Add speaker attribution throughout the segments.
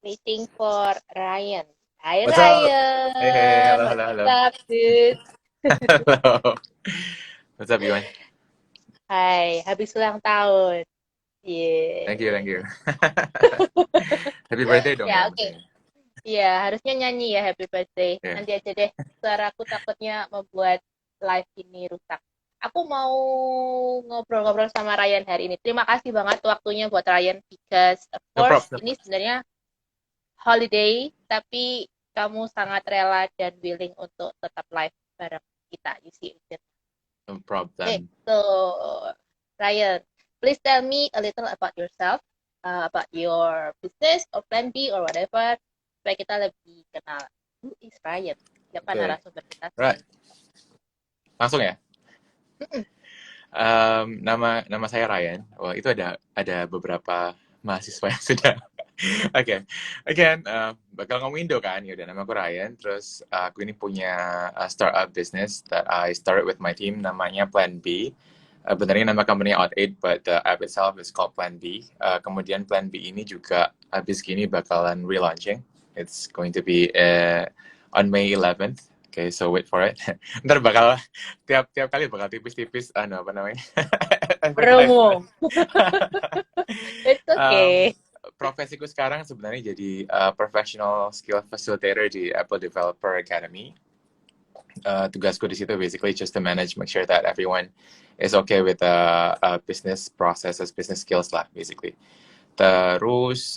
Speaker 1: waiting for Ryan. Hi
Speaker 2: What's up? Hey, hey,
Speaker 1: Ryan,
Speaker 2: halo, halo,
Speaker 1: what's
Speaker 2: halo.
Speaker 1: up, dude?
Speaker 2: Halo. What's up, Iwan?
Speaker 1: Hai, habis ulang tahun.
Speaker 2: Thank you, thank
Speaker 1: Yeah.
Speaker 2: you. Happy birthday dong ya,
Speaker 1: Ya, oke.
Speaker 2: mesti.
Speaker 1: Iya, harusnya nyanyi ya Happy Birthday.
Speaker 2: Ya.
Speaker 1: Nanti aja deh. Suaraku takutnya membuat live ini rusak. Aku mau ngobrol-ngobrol sama Ryan hari ini. Terima kasih banget waktunya buat Ryan because of
Speaker 2: No
Speaker 1: course
Speaker 2: props, no
Speaker 1: ini
Speaker 2: props.
Speaker 1: sebenarnya holiday, tapi kamu sangat rela dan willing untuk tetap live bareng kita, you see it.
Speaker 2: No props,
Speaker 1: Okay,
Speaker 2: dan
Speaker 1: so Ryan, please tell me a little about yourself, about your business or plan B or whatever, supaya kita lebih kenal. Who is Ryan? Siapa
Speaker 2: oke.
Speaker 1: narasumber kita
Speaker 2: Right,
Speaker 1: sekarang?
Speaker 2: langsung ya.
Speaker 1: Mm-mm.
Speaker 2: Nama saya Ryan. Wah, itu ada beberapa mahasiswa yang sudah. Oke, again, bakal ngomong Indo kan, ya udah nama aku Ryan. Terus aku ini punya startup business that I started with my team, namanya Plan B. Benarnya nama company Out8, but the app itself is called Plan B. Kemudian Plan B ini juga habis gini bakalan relaunching. It's going to be on May 11th. Okay, so wait for it. Ntar bakal tiap kali bakal tipis-tipis, apa namanya? Advertisement.
Speaker 1: Promo. It's
Speaker 2: um,
Speaker 1: okay.
Speaker 2: Profesiku sekarang sebenarnya jadi professional skill facilitator di Apple Developer Academy. Tugasku di situ basically just to manage, make sure that everyone is okay with business processes, business skills lah basically. Terus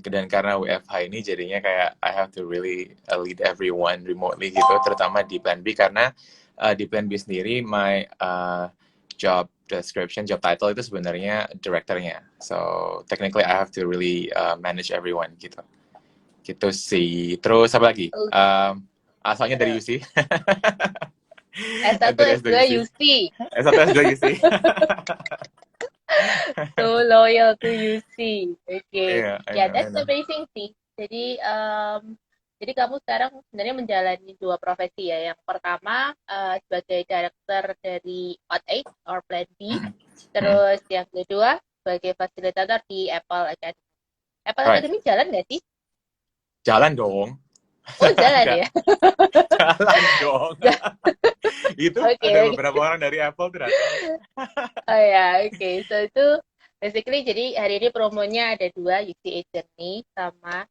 Speaker 2: dan karena WFH ini jadinya kayak I have to really lead everyone remotely gitu, terutama di Plan B karena di Plan B sendiri my job description, job title itu sebenarnya directornya. So technically I have to really manage everyone gitu. Gitu sih. Terus apa lagi?
Speaker 1: Oh,
Speaker 2: Asalnya dari UC.
Speaker 1: S1,
Speaker 2: Dari
Speaker 1: S2
Speaker 2: S2 UC.
Speaker 1: UC.
Speaker 2: S1 S2 UC.
Speaker 1: So loyal to UC. Okay.
Speaker 2: Iya, I
Speaker 1: Yeah,
Speaker 2: know, I
Speaker 1: that's
Speaker 2: know.
Speaker 1: amazing sih. Jadi kamu sekarang sebenarnya menjalani dua profesi ya. Yang pertama sebagai director dari Out8 or Plan B.
Speaker 2: Mm-mm.
Speaker 1: Terus yang kedua sebagai fasilitator di Apple Academy. Apple
Speaker 2: Right.
Speaker 1: Academy jalan nggak sih?
Speaker 2: Jalan dong.
Speaker 1: Oh jalan
Speaker 2: Ja-
Speaker 1: ya.
Speaker 2: Jalan dong. Itu
Speaker 1: Oke,
Speaker 2: ada
Speaker 1: oke.
Speaker 2: beberapa orang dari Apple tuh datang.
Speaker 1: Oh ya, oke. So itu basically jadi hari ini promonya ada dua, UCA Journey sama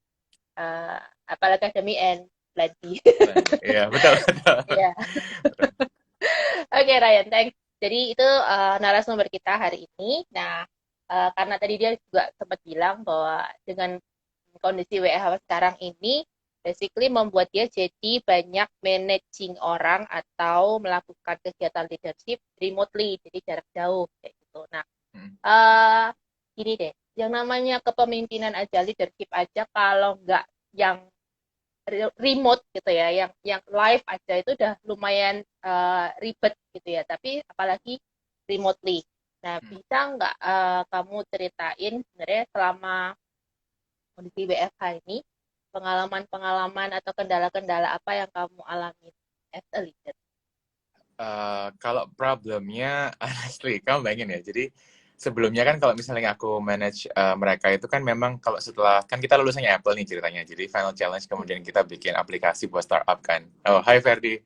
Speaker 1: uh, Apple Academy and Plan B.
Speaker 2: Iya, betul, betul.
Speaker 1: Iya.
Speaker 2: Betul.
Speaker 1: Oke, Ryan, thanks. Jadi itu narasumber kita hari ini. Nah, karena tadi dia juga sempat bilang bahwa dengan kondisi WFH sekarang ini, basically membuat dia jadi banyak managing orang atau melakukan kegiatan leadership remotely, jadi jarak jauh kayak gitu. Nah,
Speaker 2: Mm.
Speaker 1: eh gini deh, yang namanya kepemimpinan aja, leadership aja, kalau nggak yang remote gitu ya, yang live aja itu udah lumayan ribet gitu ya. Tapi apalagi remotely. Nah, bisa nggak kamu ceritain sebenarnya selama kondisi WFH ini pengalaman-pengalaman atau kendala-kendala apa yang kamu alami as a leader?
Speaker 2: Kalau problemnya, honestly, kamu bayangin ya. Jadi sebelumnya kan kalau misalnya aku manage mereka itu kan memang kalau setelah kan kita lulusannya Apple nih ceritanya. Jadi final challenge kemudian kita bikin aplikasi buat startup kan. Oh, hai Ferdi.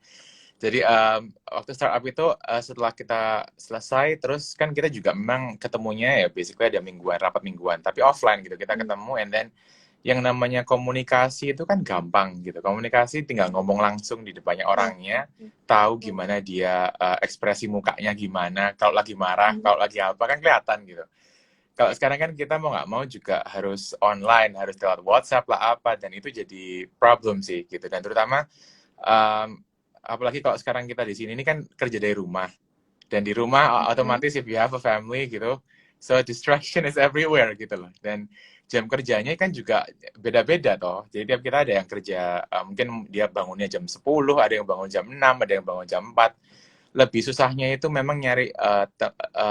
Speaker 2: Jadi waktu startup itu setelah kita selesai, terus kan kita juga memang ketemunya ya basically ada mingguan, rapat mingguan, tapi offline gitu. Kita
Speaker 1: Hmm.
Speaker 2: ketemu and then yang namanya komunikasi itu kan gampang gitu. Komunikasi tinggal ngomong langsung di depannya
Speaker 1: Hmm.
Speaker 2: orangnya, tahu gimana dia ekspresi mukanya gimana, kalau lagi marah,
Speaker 1: Hmm.
Speaker 2: kalau lagi apa kan kelihatan gitu. Kalau sekarang kan kita mau nggak mau juga harus online, harus lewat WhatsApp lah apa, dan itu jadi problem sih gitu. Dan terutama um, apalagi kalau sekarang kita di sini ini kan kerja dari rumah, dan di rumah
Speaker 1: Hmm.
Speaker 2: otomatis if you have a family gitu, so distraction is everywhere gitu loh. Dan jam kerjanya kan juga beda-beda toh. Jadi tiap kita ada yang kerja mungkin dia bangunnya jam 10, ada yang bangun jam 6, ada yang bangun jam 4. Lebih susahnya itu memang nyari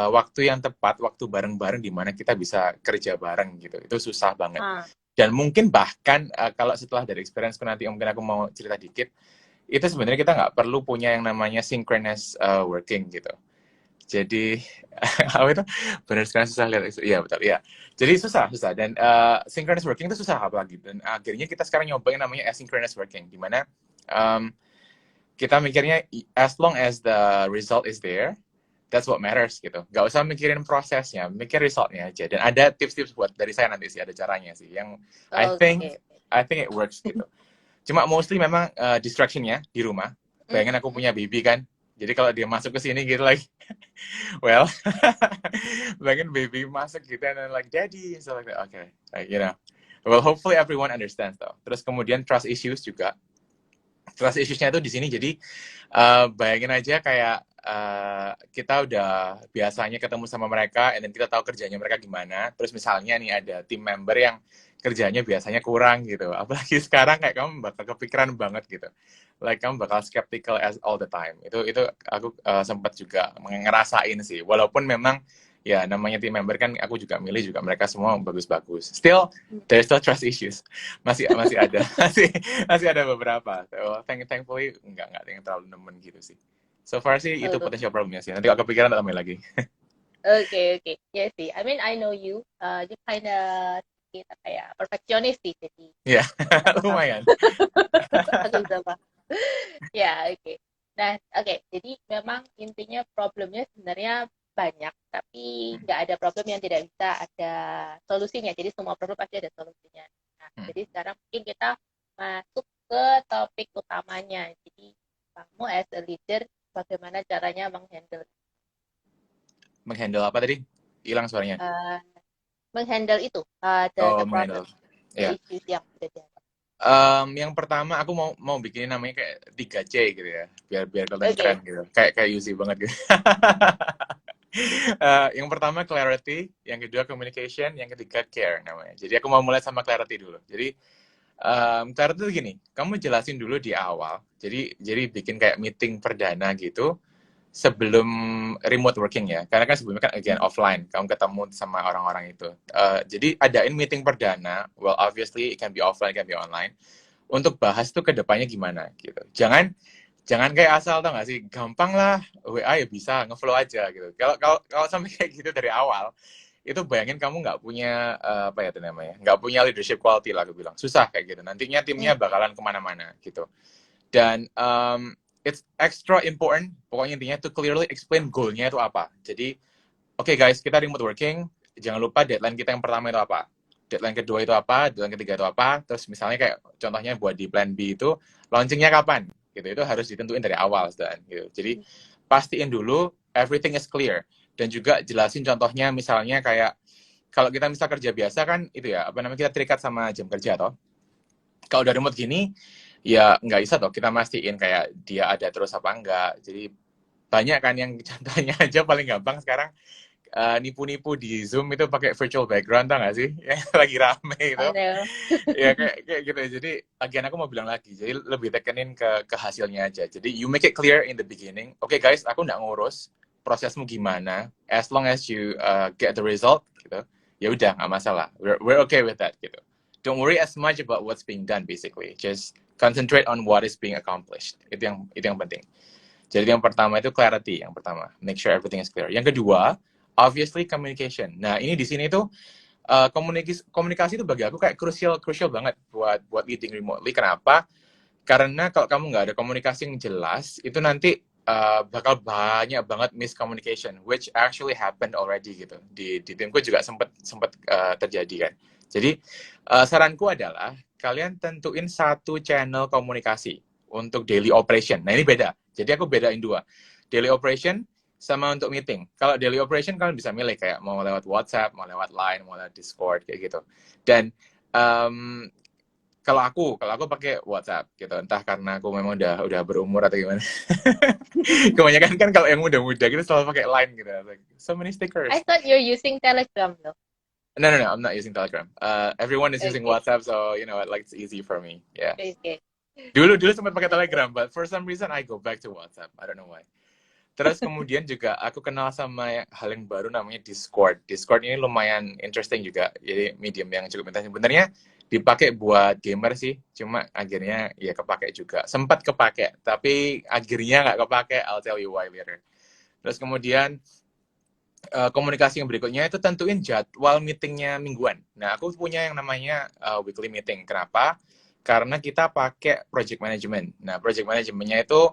Speaker 2: waktu yang tepat, waktu bareng-bareng di mana kita bisa kerja bareng gitu. Itu susah banget.
Speaker 1: Ah.
Speaker 2: Dan mungkin bahkan kalau setelah dari experience nanti mungkin aku mau cerita dikit, itu sebenarnya kita nggak perlu punya yang namanya synchronous working gitu. Jadi apa itu benar sekarang susah lihat. Iya betul ya. Jadi susah dan synchronous working itu susah apalagi, dan akhirnya kita sekarang nyobain namanya asynchronous working, di mana um, kita mikirnya as long as the result is there, that's what matters gitu. Gak usah mikirin prosesnya, mikir resultnya aja. Dan ada tips-tips buat dari saya nanti sih, ada caranya sih yang I think
Speaker 1: Oke.
Speaker 2: I think it works gitu. Cuma mostly memang distractionnya di rumah. Bayangin aku punya baby kan, jadi kalau dia masuk ke sini gitu lagi, well, bayangin baby masuk gitu and then like daddy, so like that. Okay, like, you know, well hopefully everyone understands though. Terus kemudian trust issues juga. Trust issues-nya itu di sini, jadi bayangin aja kayak kita udah biasanya ketemu sama mereka, and then kita tahu kerjanya mereka gimana. Terus misalnya nih ada tim member yang kerjanya biasanya kurang gitu. Apalagi sekarang kayak kamu bakal kepikiran banget gitu. Like kamu bakal skeptical as all the time. Itu aku sempat juga ngerasain sih. Walaupun memang ya namanya tim member kan, aku juga milih juga mereka semua bagus-bagus. Still there's still trust issues. Masih ada. Masih ada beberapa. So, thankfully enggak yang terlalu nemen gitu sih. So far sih itu
Speaker 1: Oh,
Speaker 2: potential problemnya sih. Nanti kalau kepikiran tambahin lagi.
Speaker 1: oke. Ya sih. I mean, I know you. You kinda kita kayak perfeksionis sih, jadi
Speaker 2: Ya,
Speaker 1: aku bisa paham.
Speaker 2: lumayan.
Speaker 1: Aku bisa paham. Ya, oke. Nah, oke. Jadi memang intinya problemnya sebenarnya banyak, tapi nggak ada problem yang tidak bisa ada solusinya. Jadi semua problem pasti ada solusinya. Nah, jadi sekarang mungkin kita masuk ke topik utamanya. Jadi kamu as a leader, bagaimana caranya menghandle
Speaker 2: Menghandle apa tadi? Hilang suaranya.
Speaker 1: uh, menghandle itu, the
Speaker 2: Oh,
Speaker 1: problem,
Speaker 2: menghandle.
Speaker 1: the
Speaker 2: Ya.
Speaker 1: issues yang ada.
Speaker 2: Yang pertama aku mau bikin namanya kayak 3C gitu ya. Biar kelihatan keren
Speaker 1: Oke.
Speaker 2: gitu. Kayak Yuzi banget gitu. Yang pertama clarity, yang kedua communication, yang ketiga care namanya. Jadi aku mau mulai sama clarity dulu. Jadi clarity itu gini, kamu jelasin dulu di awal. Jadi bikin kayak meeting perdana gitu sebelum remote working ya. Karena kan sebelumnya kan again offline, kamu ketemu sama orang-orang itu. Jadi adain meeting perdana. Well obviously it can be offline, it can be online. Untuk bahas tuh ke depannya gimana gitu. Jangan kayak asal, tau gak sih, gampang lah WA ya bisa ngeflow aja gitu. Kalau sampai kayak gitu dari awal, itu bayangin kamu nggak punya apa ya itu namanya, nggak punya leadership quality lah, aku bilang susah kayak gitu. Nantinya timnya bakalan kemana-mana gitu. Dan it's extra important, pokoknya intinya to clearly explain goalnya itu apa. Jadi oke guys, kita remote working, jangan lupa deadline kita yang pertama itu apa, deadline kedua itu apa, deadline ketiga itu apa. Terus misalnya kayak contohnya buat di plan B itu launchingnya kapan gitu, itu harus ditentuin dari awal dan gitu. Jadi pastiin dulu everything is clear, dan juga jelasin contohnya, misalnya kayak kalau kita misal kerja biasa kan itu ya, apa namanya, kita terikat sama jam kerja toh. Kalau udah remote gini ya nggak bisa toh kita mastiin kayak dia ada terus apa enggak. Jadi banyak kan yang contohnya aja paling gampang sekarang, nipu-nipu di Zoom itu pakai virtual background, tau gak sih? Yang lagi rame itu.
Speaker 1: I know.
Speaker 2: Ya kayak gitu. Jadi lagian aku mau bilang lagi, jadi lebih tekenin ke hasilnya aja. Jadi you make it clear in the beginning. Oke guys, aku nggak ngurus prosesmu gimana, as long as you get the result gitu. Ya udah nggak masalah. We're okay with that gitu. Don't worry as much about what's being done basically. Just concentrate on what is being accomplished. Itu yang penting. Jadi yang pertama itu clarity, yang pertama. Make sure everything is clear. Yang kedua, obviously communication. Nah, ini di sini tuh komunikasi itu bagi aku kayak crucial banget buat leading remotely. Kenapa? Karena kalau kamu nggak ada komunikasi yang jelas, itu nanti bakal banyak banget miscommunication, which actually happened already gitu. Di timku juga sempat terjadi kan. Jadi saranku adalah kalian tentuin satu channel komunikasi untuk daily operation. Nah ini beda. Jadi aku bedain dua. Daily operation sama untuk meeting. Kalau daily operation kalian bisa milih kayak mau lewat WhatsApp, mau lewat Line, mau lewat Discord kayak gitu. Dan kalau aku pakai WhatsApp gitu. Entah karena aku memang udah berumur atau gimana. Kebanyakan kan kalau yang muda-muda gitu selalu pakai Line gitu. Like, so many stickers.
Speaker 1: I thought you're using Telegram though.
Speaker 2: No, I'm not using Telegram. Everyone is using
Speaker 1: Okay.
Speaker 2: WhatsApp, so you know, like it's easy for me. Yeah.
Speaker 1: Okay.
Speaker 2: Dulu sempat pakai Telegram, but for some reason I go back to WhatsApp. I don't know why. Terus kemudian juga aku kenal sama hal yang baru namanya Discord. Discord ini lumayan interesting juga. Jadi medium yang cukup intens. Sebenarnya dipakai buat gamer sih, cuma akhirnya ya kepake juga. Sempat kepake, tapi akhirnya nggak kepake. I'll tell you why later. Terus kemudian komunikasi yang berikutnya itu tentuin jadwal meetingnya mingguan. Nah, aku punya yang namanya weekly meeting. Kenapa? Karena kita pakai project management. Nah, project managementnya itu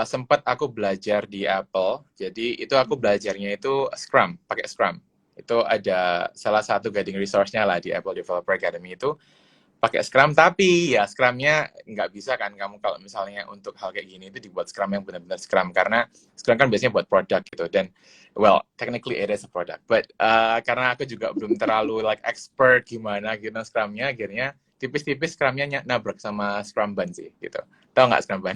Speaker 2: sempat aku belajar di Apple. Jadi itu aku belajarnya itu Scrum, pakai Scrum. Itu ada salah satu guiding resource-nya lah di Apple Developer Academy itu pakai Scrum, tapi ya Scrum-nya nggak bisa kan kamu kalau misalnya untuk hal kayak gini itu dibuat Scrum yang benar-benar Scrum, karena Scrum kan biasanya buat produk gitu, dan well technically it is a product, but karena aku juga belum terlalu like expert gimana gitu Scrum-nya, akhirnya tipis-tipis Scrum-nya nabrak sama Scrumban sih gitu. Tahu nggak Scrumban?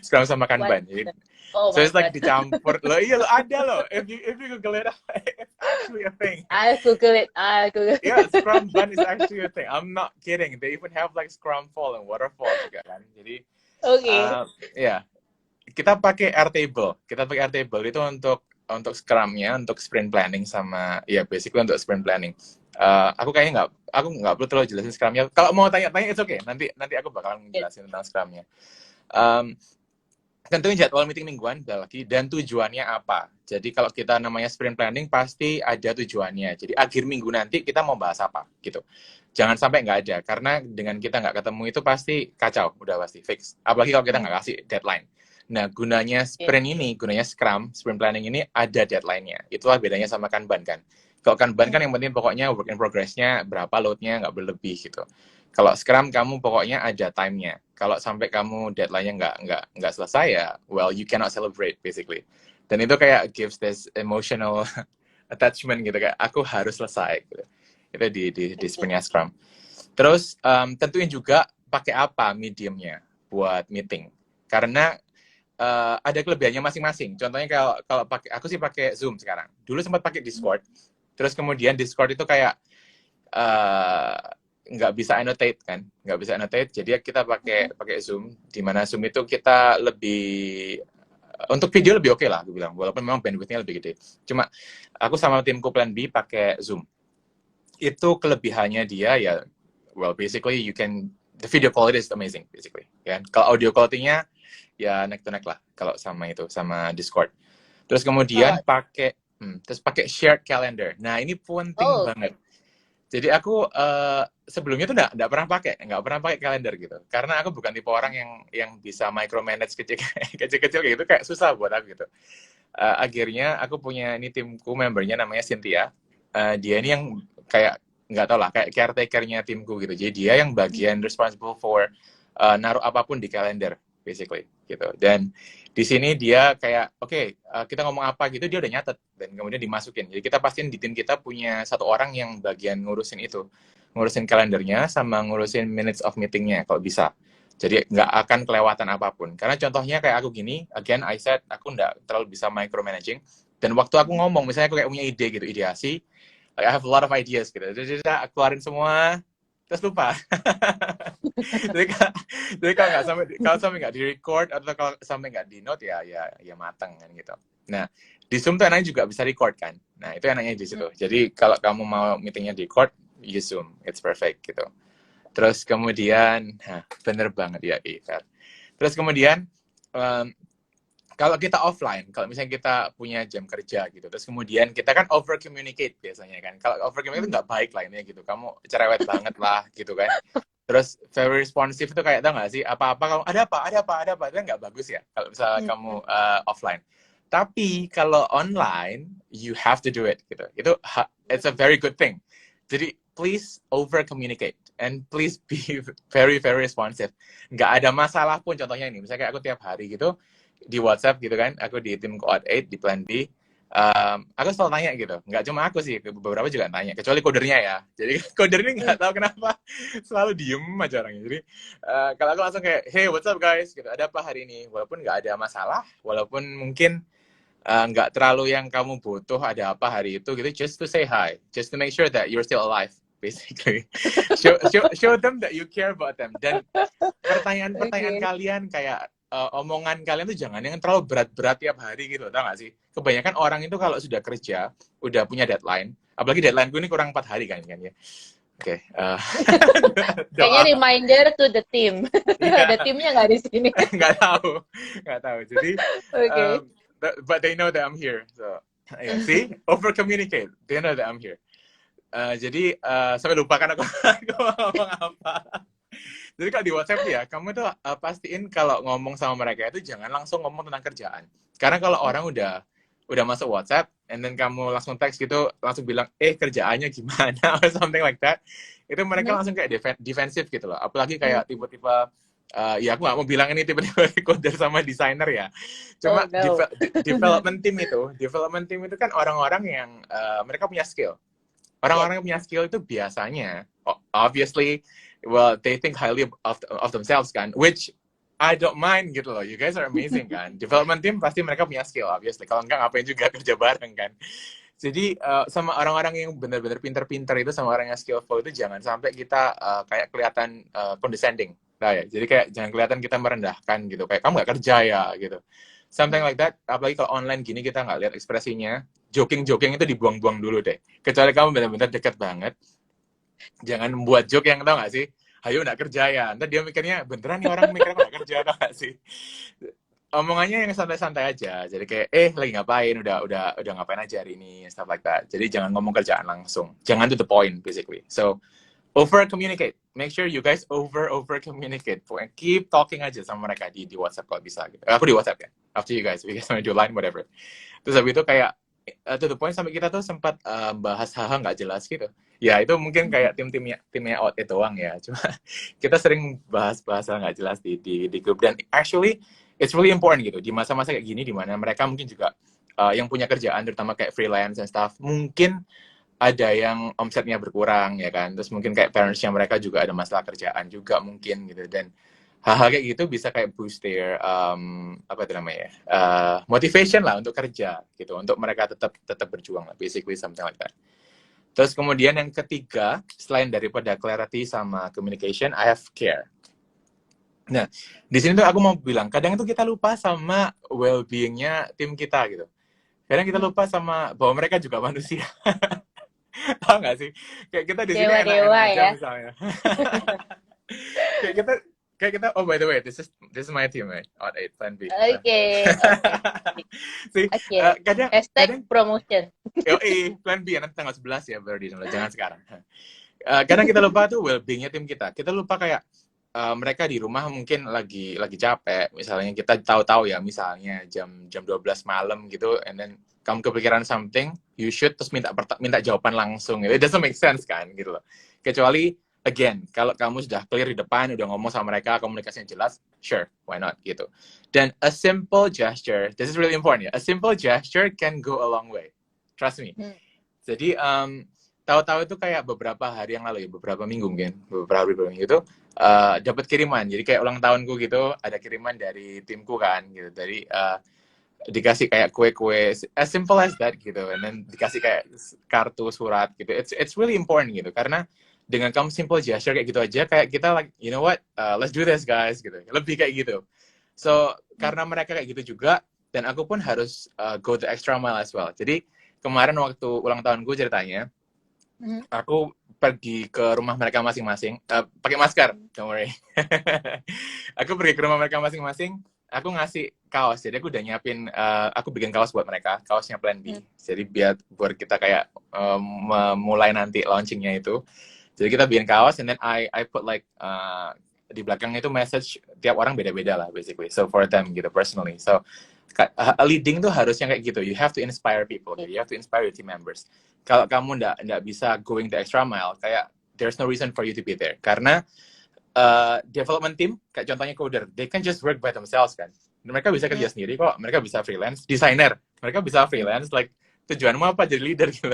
Speaker 2: Scrum sama
Speaker 1: What?
Speaker 2: Kanban. Jadi,
Speaker 1: Oh
Speaker 2: so
Speaker 1: my
Speaker 2: it's like
Speaker 1: God.
Speaker 2: dicampur. Loh iya lo ada loh. If you Google it, it's actually a thing.
Speaker 1: I'll Google it. I'll Google
Speaker 2: Yeah,
Speaker 1: it.
Speaker 2: Scrum Bun is actually a thing. I'm not kidding. They even have like Scrum Fall and Waterfall juga kan. Jadi,
Speaker 1: Oke.
Speaker 2: ya kita pakai Airtable. Kita pakai Airtable itu untuk Scrum-nya, untuk sprint planning sama ya basically untuk sprint planning. Aku kayaknya nggak perlu terlalu jelasin Scrum-nya. Kalau mau tanya-tanya it's okay. Nanti aku bakalan jelasin tentang Scrum-nya. Tentuin jadwal meeting mingguan lagi dan tujuannya apa. Jadi kalau kita namanya sprint planning pasti ada tujuannya. Jadi akhir minggu nanti kita mau bahas apa gitu. Jangan sampai nggak ada, karena dengan kita nggak ketemu itu pasti kacau, udah pasti fix. Apalagi kalau kita nggak kasih deadline. Nah, gunanya sprint ini, gunanya Scrum, sprint planning ini ada deadline-nya. Itulah bedanya sama Kanban kan. Kalau Kanban kan yang penting pokoknya work in progress-nya, berapa load-nya, nggak berlebih gitu. Kalau Scrum kamu pokoknya ada time-nya. Kalau sampai kamu deadline-nya nggak selesai ya, well you cannot celebrate basically. Dan itu kayak gives this emotional attachment gitu, kayak aku harus selesai gitu. Itu di sprintnya Scrum. Terus tentuin juga pakai apa mediumnya buat meeting. Karena ada kelebihannya masing-masing. Contohnya kalau pakai, aku sih pakai Zoom sekarang. Dulu sempat pakai Discord. Terus kemudian Discord itu kayak nggak bisa annotate kan, nggak bisa annotate. Jadi kita pakai Zoom, di mana Zoom itu kita lebih untuk video lebih oke lah, aku bilang. Walaupun memang bandwidth-nya lebih gede. Cuma aku sama timku Plan B pakai Zoom. Itu kelebihannya dia ya, well basically you can, the video quality is amazing basically. Ya. Kalau audio quality-nya ya neck to neck lah kalau sama Discord. Terus kemudian pakai shared calendar. Nah ini penting banget. Jadi aku sebelumnya tuh nggak pernah pakai kalender gitu, karena aku bukan tipe orang yang bisa micromanage kecil gitu, kayak susah buat aku gitu. Akhirnya aku punya ini timku, membernya namanya Cynthia. Dia ini yang kayak nggak tau lah, kayak caretakernya timku gitu. Jadi dia yang bagian responsible for naruh apapun di kalender basically gitu. Dan di sini dia kayak kita ngomong apa gitu, dia udah nyatet dan kemudian dimasukin. Jadi kita pastiin di tim kita punya satu orang yang bagian ngurusin itu, ngurusin kalendernya sama ngurusin minutes of meetingnya kalau bisa. Jadi nggak akan kelewatan apapun. Karena contohnya kayak aku gini, again I said aku nggak terlalu bisa micromanaging. Dan waktu aku ngomong, misalnya aku kayak punya ide gitu, ideasi, like I have a lot of ideas gitu. Jadi aku keluarin semua, terus lupa. jadi kalau sampai nggak di record atau kalau sampai nggak di note ya mateng kan gitu. Nah di Zoom tuh enaknya juga bisa record kan. Nah itu enaknya di situ. Jadi kalau kamu mau meetingnya di record, use Zoom, it's perfect gitu. Terus kemudian, bener banget ya Iker. Terus kemudian kalau kita offline, kalau misalnya kita punya jam kerja gitu, terus kemudian kita kan over communicate biasanya kan. Kalau over communicate itu nggak baik lah ini gitu. Kamu cerewet banget lah gitu kan. Terus very responsive itu kayak, tau nggak sih, apa-apa kamu ada apa, itu nggak bagus ya kalau misalnya kamu offline. Tapi kalau online, you have to do it gitu. It's a very good thing. Jadi please over communicate and please be very very responsive. Nggak ada masalah pun, contohnya ini, misalnya kayak aku tiap hari gitu di WhatsApp gitu kan, aku di tim Coad 8 di Plan B, aku selalu tanya gitu, nggak cuma aku sih, beberapa juga tanya, kecuali codernya ya. Jadi coder ini nggak tahu kenapa selalu diem aja orangnya. Jadi kalau aku langsung kayak, hey what's up guys, gitu, ada apa hari ini, walaupun nggak ada masalah, walaupun mungkin nggak terlalu yang kamu butuh ada apa hari itu gitu, just to say hi, just to make sure that you're still alive basically. show them that you care about them. Dan pertanyaan kalian kayak omongan kalian tuh jangan yang terlalu berat-berat tiap hari gitu, tau gak sih? Kebanyakan orang itu kalau sudah kerja, udah punya deadline, apalagi deadline gue ini kurang 4 hari kan ya. Oke.
Speaker 1: Kayaknya reminder to the team. Ada timnya nggak di sini?
Speaker 2: Nggak tahu. Jadi but they know that I'm here. So, yeah, see, over communicate. They know that I'm here. Jadi sampai lupa kan aku mau ngomong apa. Jadi kalau di WhatsApp ya, kamu tuh pastiin kalau ngomong sama mereka itu jangan langsung ngomong tentang kerjaan. Karena kalau orang udah masuk WhatsApp, and then kamu langsung teks gitu, langsung bilang, kerjaannya gimana, or something like that, itu mereka langsung kayak defensif gitu loh. Apalagi kayak tipe-tipe, ya aku nggak mau bilang ini tipe-tipe coder sama desainer ya. Cuma development team itu kan orang-orang yang mereka punya skill. Orang-orang yang punya skill itu biasanya, obviously, well, they think highly of themselves kan, which I don't mind gitu loh. You guys are amazing kan. Development team pasti mereka punya skill, obviously. Kalau enggak, ngapain juga kerja bareng kan. Jadi, sama orang-orang yang benar-benar pinter-pinter itu, sama orang yang skillful itu, jangan sampai kita kayak kelihatan condescending. Nah, ya. Jadi kayak jangan kelihatan kita merendahkan gitu. Kayak, kamu nggak kerja ya gitu. Something like that. Apalagi kalau online gini, kita nggak lihat ekspresinya. Joking-joking itu dibuang-buang dulu deh. Kecuali kamu benar-benar deket banget. Jangan buat joke yang, tau nggak sih? Ayo nggak kerja ya. Ntar dia mikirnya, beneran nih orang mikirnya nggak kerja, tau nggak sih? Omongannya yang santai-santai aja. Jadi kayak, lagi ngapain? Udah ngapain aja hari ini? Stuff like that. Jadi jangan ngomong kerjaan langsung. Jangan to the point, basically. So, over-communicate. Make sure you guys over-communicate. Keep talking aja sama mereka di WhatsApp kalau bisa. Gitu. Aku di WhatsApp ya. After you guys want to do line, whatever. Terus habis itu kayak, to the point sampai kita tuh sempat bahas hal-hal nggak jelas gitu. Ya itu mungkin kayak timnya out itu doang ya. Cuma kita sering bahas hal nggak jelas di grup. Dan actually it's really important gitu. Di masa-masa kayak gini, di mana mereka mungkin juga yang punya kerjaan, terutama kayak freelance and stuff, mungkin ada yang omsetnya berkurang ya kan. Terus mungkin kayak parents-nya mereka juga ada masalah kerjaan juga mungkin gitu. Dan hal-hal kayak gitu bisa kayak boost their apa itu namanya motivation lah untuk kerja gitu, untuk mereka tetap berjuang lah, basically something like that. Terus kemudian yang ketiga, selain daripada clarity sama communication, I have care. Nah, di sini tuh aku mau bilang, kadang tuh kita lupa sama well-beingnya tim kita gitu. Kadang kita lupa sama bahwa mereka juga manusia. Tahu nggak sih? Kayak kita di sini enak-enak aja ya? Misalnya. kayak kita, oh by the way, this is my team, right? Out 8 plan B.
Speaker 1: Okay.
Speaker 2: See,
Speaker 1: kadang promotion.
Speaker 2: Plan B nanti tanggal 11 ya, berarti jangan sekarang. Kadang kita lupa tuh well-beingnya tim kita. Kita lupa kayak mereka di rumah mungkin lagi capek. Misalnya kita tahu-tahu ya, misalnya jam 12 malam gitu, and then kamu kepikiran something, you should terus minta jawaban langsung. It doesn't make sense kan, gitu loh. Kecuali again, kalau kamu sudah clear di depan, udah ngomong sama mereka, komunikasinya jelas, sure, why not, gitu. Dan a simple gesture, this is really important ya, a simple gesture can go a long way. Trust me. Jadi, tahu-tahu itu kayak beberapa hari yang lalu ya, beberapa minggu mungkin, beberapa minggu itu, dapat kiriman. Jadi kayak ulang tahunku gitu, ada kiriman dari timku kan, gitu. Dari, dikasih kayak kue-kue, as simple as that gitu, and then dikasih kayak kartu, surat gitu. It's really important gitu, karena dengan kamu simple gesture kayak gitu aja, kayak kita like, you know what, let's do this guys gitu, lebih kayak gitu. So karena mereka kayak gitu juga, dan aku pun harus go the extra mile as well. Jadi kemarin waktu ulang tahunku ceritanya, aku pergi ke rumah mereka masing-masing, pakai masker, don't worry. Aku pergi ke rumah mereka masing-masing, aku ngasih kaos. Jadi aku udah nyiapin, aku bikin kaos buat mereka, kaosnya Plan B. Jadi buat kita kayak memulai nanti launchingnya itu. Jadi kita bikin kaos, and then I put like di belakangnya itu message tiap orang beda-beda lah basically. So for them gitu personally. So leading tuh harusnya kayak gitu. You have to inspire people. You have to inspire your team members. Kalau kamu nggak bisa going the extra mile, kayak there's no reason for you to be there. Karena development team, kayak contohnya coder, they can just work by themselves kan. Mereka bisa kerja sendiri kok, mereka bisa freelance. Designer, mereka bisa freelance. Like, tujuanmu apa jadi leader gitu?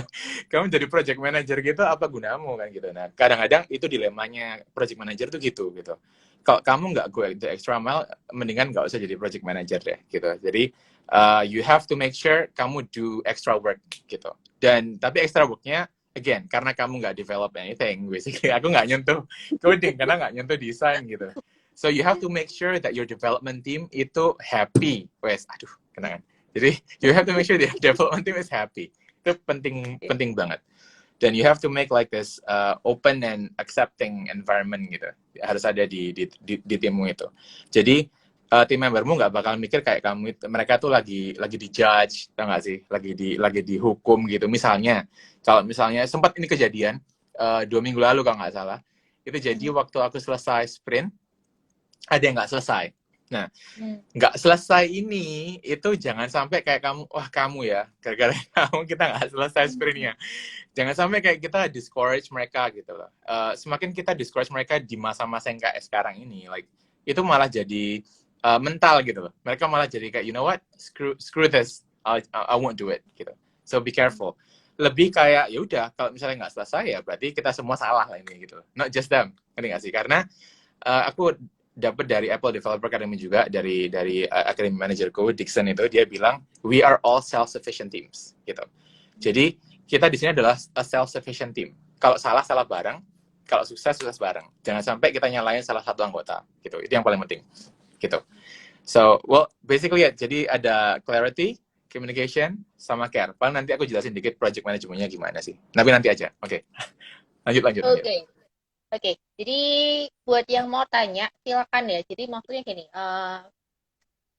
Speaker 2: Kamu jadi project manager gitu, apa gunamu kan gitu. Nah, kadang-kadang itu dilemanya project manager tuh gitu. Kalau kamu nggak go the extra mile, mendingan nggak usah jadi project manager deh gitu. Jadi you have to make sure kamu do extra work gitu. Dan tapi extra worknya again, karena kamu nggak develop anything, basically aku nggak nyentuh coding karena nggak nyentuh desain gitu. So you have to make sure that your development team itu happy. Wes, aduh, kenangan. Jadi you have to make sure the development team is happy. Itu penting banget. Dan you have to make like this open and accepting environment gitu. Harus ada di timmu itu. Jadi tim membermu nggak bakal mikir kayak kamu mereka tuh lagi dijudge, tau nggak sih, lagi dihukum gitu. Misalnya kalau misalnya sempat ini kejadian 2 minggu lalu kalau nggak salah, itu jadi waktu aku selesai sprint ada yang nggak selesai. Nah, nggak selesai ini itu jangan sampai kayak kamu, wah kamu ya gara-gara kamu kita nggak selesai sprintnya. Jangan sampai kayak kita discourage mereka gitu loh. Semakin kita discourage mereka di masa-masa yang kayak sekarang ini, like itu malah jadi mental gitu loh. Mereka malah jadi kayak, you know what, screw this, I won't do it gitu. So be careful. Lebih kayak ya udah kalau misalnya nggak selesai ya berarti kita semua salah lah ini gitu. Not just them, ngerti nggak sih? Karena aku dapat dari Apple Developer Academy juga dari Academy Managerku Dixon itu dia bilang we are all self-sufficient teams gitu. Jadi kita di sini adalah a self-sufficient team. Kalau salah bareng, kalau sukses bareng. Jangan sampai kita nyalain salah satu anggota gitu. Itu yang paling penting gitu. So, well, basically ya, jadi ada clarity, communication, sama care. Paling nanti aku jelasin dikit project manajemennya gimana sih. Tapi nanti aja. Oke. Lanjut.
Speaker 1: Oke. Jadi buat yang mau tanya, silakan ya. Jadi maksudnya gini,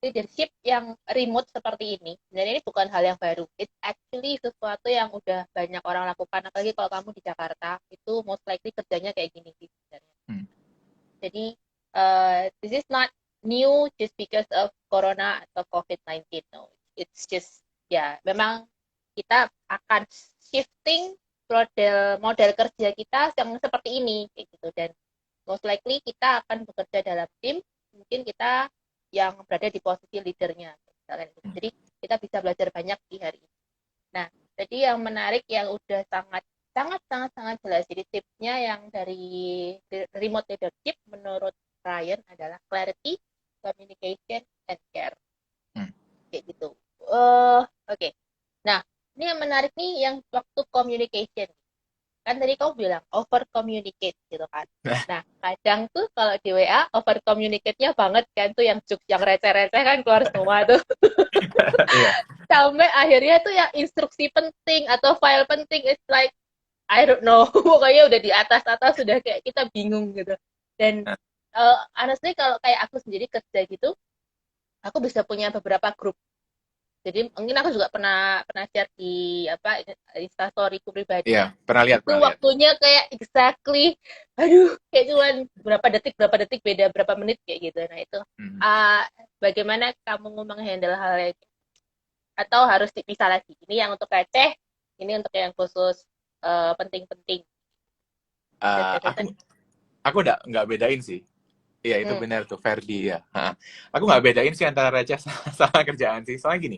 Speaker 1: leadership yang remote seperti ini, sebenarnya ini bukan hal yang baru. It's actually sesuatu yang udah banyak orang lakukan. Apalagi kalau kamu di Jakarta, itu most likely kerjanya kayak gini sih sebenarnya. Jadi, this is not new just because of Corona atau COVID-19. No, it's just, ya, memang kita akan shifting model kerja kita yang seperti ini kayak gitu, dan most likely kita akan bekerja dalam tim, mungkin kita yang berada di posisi leadernya misalnya. Jadi kita bisa belajar banyak di hari ini. Nah, jadi yang menarik yang udah sangat jelas, jadi tipsnya yang dari remote leadership menurut Ryan adalah clarity, communication, and care. Kayak gitu. Oke. Nah, ini yang menarik nih yang waktu communication. Kan tadi kamu bilang over communicate gitu kan. Nah, kadang tuh kalau di WA over communicate-nya banget kan, tuh yang jokes yang receh-receh kan keluar semua tuh. Sampai akhirnya tuh yang instruksi penting atau file penting it's like I don't know, pokoknya udah di atas sudah kayak kita bingung gitu. Dan honestly kalau kayak aku sendiri kerja gitu, aku bisa punya beberapa grup. Jadi mungkin aku juga pernah share di Instastoryku pribadi.
Speaker 2: Iya, pernah lihat.
Speaker 1: Itu waktunya kayak exactly, aduh, kayak cuman berapa detik beda berapa menit kayak gitu. Nah itu bagaimana kamu menghandle hal itu? Atau harus dipisah lagi? Ini yang untuk receh, ini untuk yang khusus penting-penting.
Speaker 2: Aku nggak bedain sih. Iya, itu benar tuh, Ferdi ya. Aku nggak bedain sih antara receh sama kerjaan sih. Soalnya gini,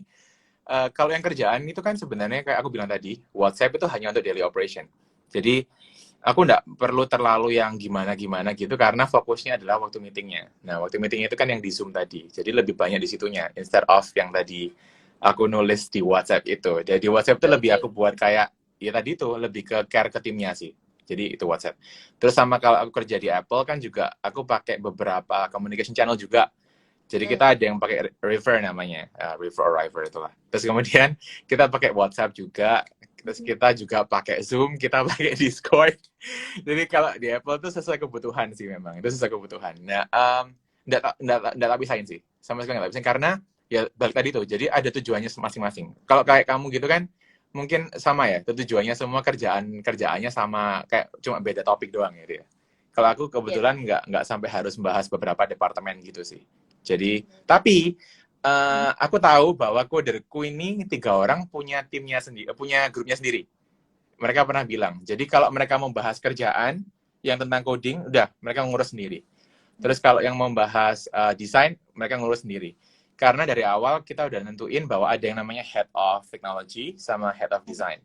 Speaker 2: kalau yang kerjaan itu kan sebenarnya kayak aku bilang tadi, WhatsApp itu hanya untuk daily operation. Jadi, aku nggak perlu terlalu yang gimana-gimana gitu, karena fokusnya adalah waktu meetingnya. Nah, waktu meetingnya itu kan yang di Zoom tadi. Jadi, lebih banyak di situnya, instead of yang tadi aku nulis di WhatsApp itu. Jadi, WhatsApp itu lebih aku buat kayak, ya tadi tuh, lebih ke care ke timnya sih. Jadi itu WhatsApp. Terus sama kalau aku kerja di Apple kan juga aku pakai beberapa communication channel juga. Jadi kita ada yang pakai River namanya, River or River itulah. Terus kemudian kita pakai WhatsApp juga. Terus kita juga pakai Zoom, kita pakai Discord. Jadi kalau di Apple itu sesuai kebutuhan sih memang. Itu sesuai kebutuhan. Nah, nggak pisahin sih. Sama sekali nggak pisahin. Karena ya balik tadi tuh. Jadi ada tujuannya masing-masing. Kalau kayak kamu gitu kan, mungkin sama ya, tujuannya semua kerjaannya sama, kayak cuma beda topik doang ya dia. Kalau aku kebetulan nggak sampai harus membahas beberapa departemen gitu sih. Jadi, tapi aku tahu bahwa coderku ini 3 orang punya timnya sendiri, punya grupnya sendiri. Mereka pernah bilang, jadi kalau mereka membahas kerjaan yang tentang coding, udah mereka ngurus sendiri. Terus kalau yang membahas desain, mereka ngurus sendiri. Karena dari awal kita udah nentuin bahwa ada yang namanya Head of Technology sama Head of Design.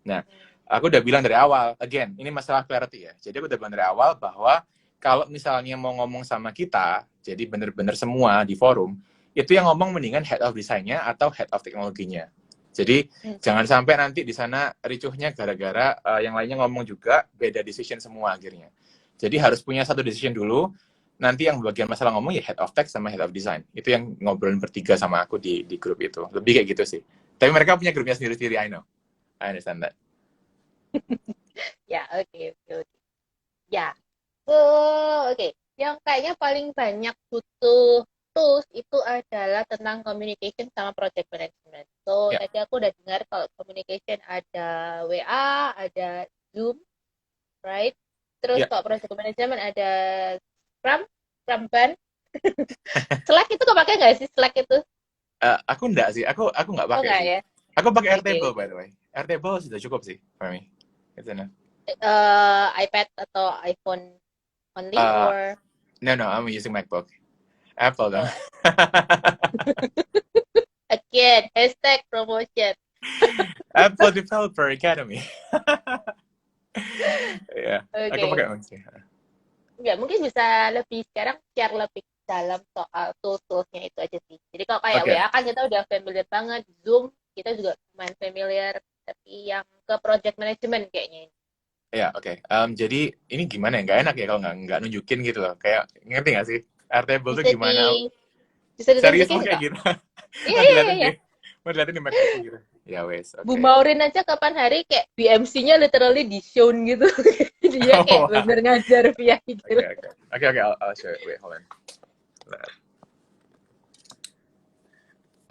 Speaker 2: Nah, aku udah bilang dari awal, again, ini masalah clarity ya. Jadi aku udah bilang dari awal bahwa kalau misalnya mau ngomong sama kita, jadi bener-bener semua di forum, itu yang ngomong mendingan Head of Design-nya atau Head of Teknologinya. Jadi jangan sampai nanti di sana ricuhnya gara-gara yang lainnya ngomong juga beda decision semua akhirnya. Jadi harus punya satu decision dulu. Nanti yang bagian masalah ngomong ya Head of Tech sama Head of Design. Itu yang ngobrolin bertiga sama aku di grup itu. Lebih kayak gitu sih. Tapi mereka punya grupnya sendiri-sendiri, I know. I understand that.
Speaker 1: Ya, oke. Ya. Oke. Yang kayaknya paling banyak butuh tools itu adalah tentang communication sama project management. So,
Speaker 2: Ya,
Speaker 1: tadi aku udah dengar kalau communication ada WA, ada Zoom, right? Terus
Speaker 2: ya.
Speaker 1: kalau project management ada Scrum, Scrumban. Slack itu kepake nggak sih Slack itu?
Speaker 2: Aku enggak sih, aku enggak
Speaker 1: Oh
Speaker 2: pakai
Speaker 1: nggak
Speaker 2: sih.
Speaker 1: ya?
Speaker 2: Aku pakai
Speaker 1: Oke.
Speaker 2: Airtable by the way. Airtable sudah cukup sih for me. It's enough.
Speaker 1: iPad atau iPhone only
Speaker 2: Uh,
Speaker 1: or
Speaker 2: no, I'm using MacBook. Apple dong.
Speaker 1: oh, again, hashtag promotion.
Speaker 2: Apple Developer Academy. Ya, aku
Speaker 1: Oke.
Speaker 2: pakai Mac sih.
Speaker 1: Nggak, mungkin bisa lebih sekarang share lebih dalam soal tools-toolsnya itu aja sih. Jadi kalau kayak
Speaker 2: Oke,
Speaker 1: WA kan kita udah familiar banget, Zoom kita juga lumayan familiar, tapi yang ke project management kayaknya ini.
Speaker 2: ya oke. Jadi ini gimana ya? Nggak enak ya kalau nggak nunjukin gitu loh. Kayak ngerti nggak sih? Airtable tuh
Speaker 1: Bisa di
Speaker 2: gimana?
Speaker 1: bisa
Speaker 2: Serius
Speaker 1: ditunjukin
Speaker 2: mau kayak
Speaker 1: nggak?
Speaker 2: gitu?
Speaker 1: Iya,
Speaker 2: Mau
Speaker 1: iya, iya,
Speaker 2: diliatin
Speaker 1: iya.
Speaker 2: di, mau diliatin di MacBook gitu. Ya wes,
Speaker 1: Bu
Speaker 2: oke.
Speaker 1: Maurin aja kapan hari kayak BMC-nya literally di shown gitu. Dia kayak
Speaker 2: Oh, wow.
Speaker 1: bener ngajar via gitu.
Speaker 2: Oke. I'll show it. Wait, hold on.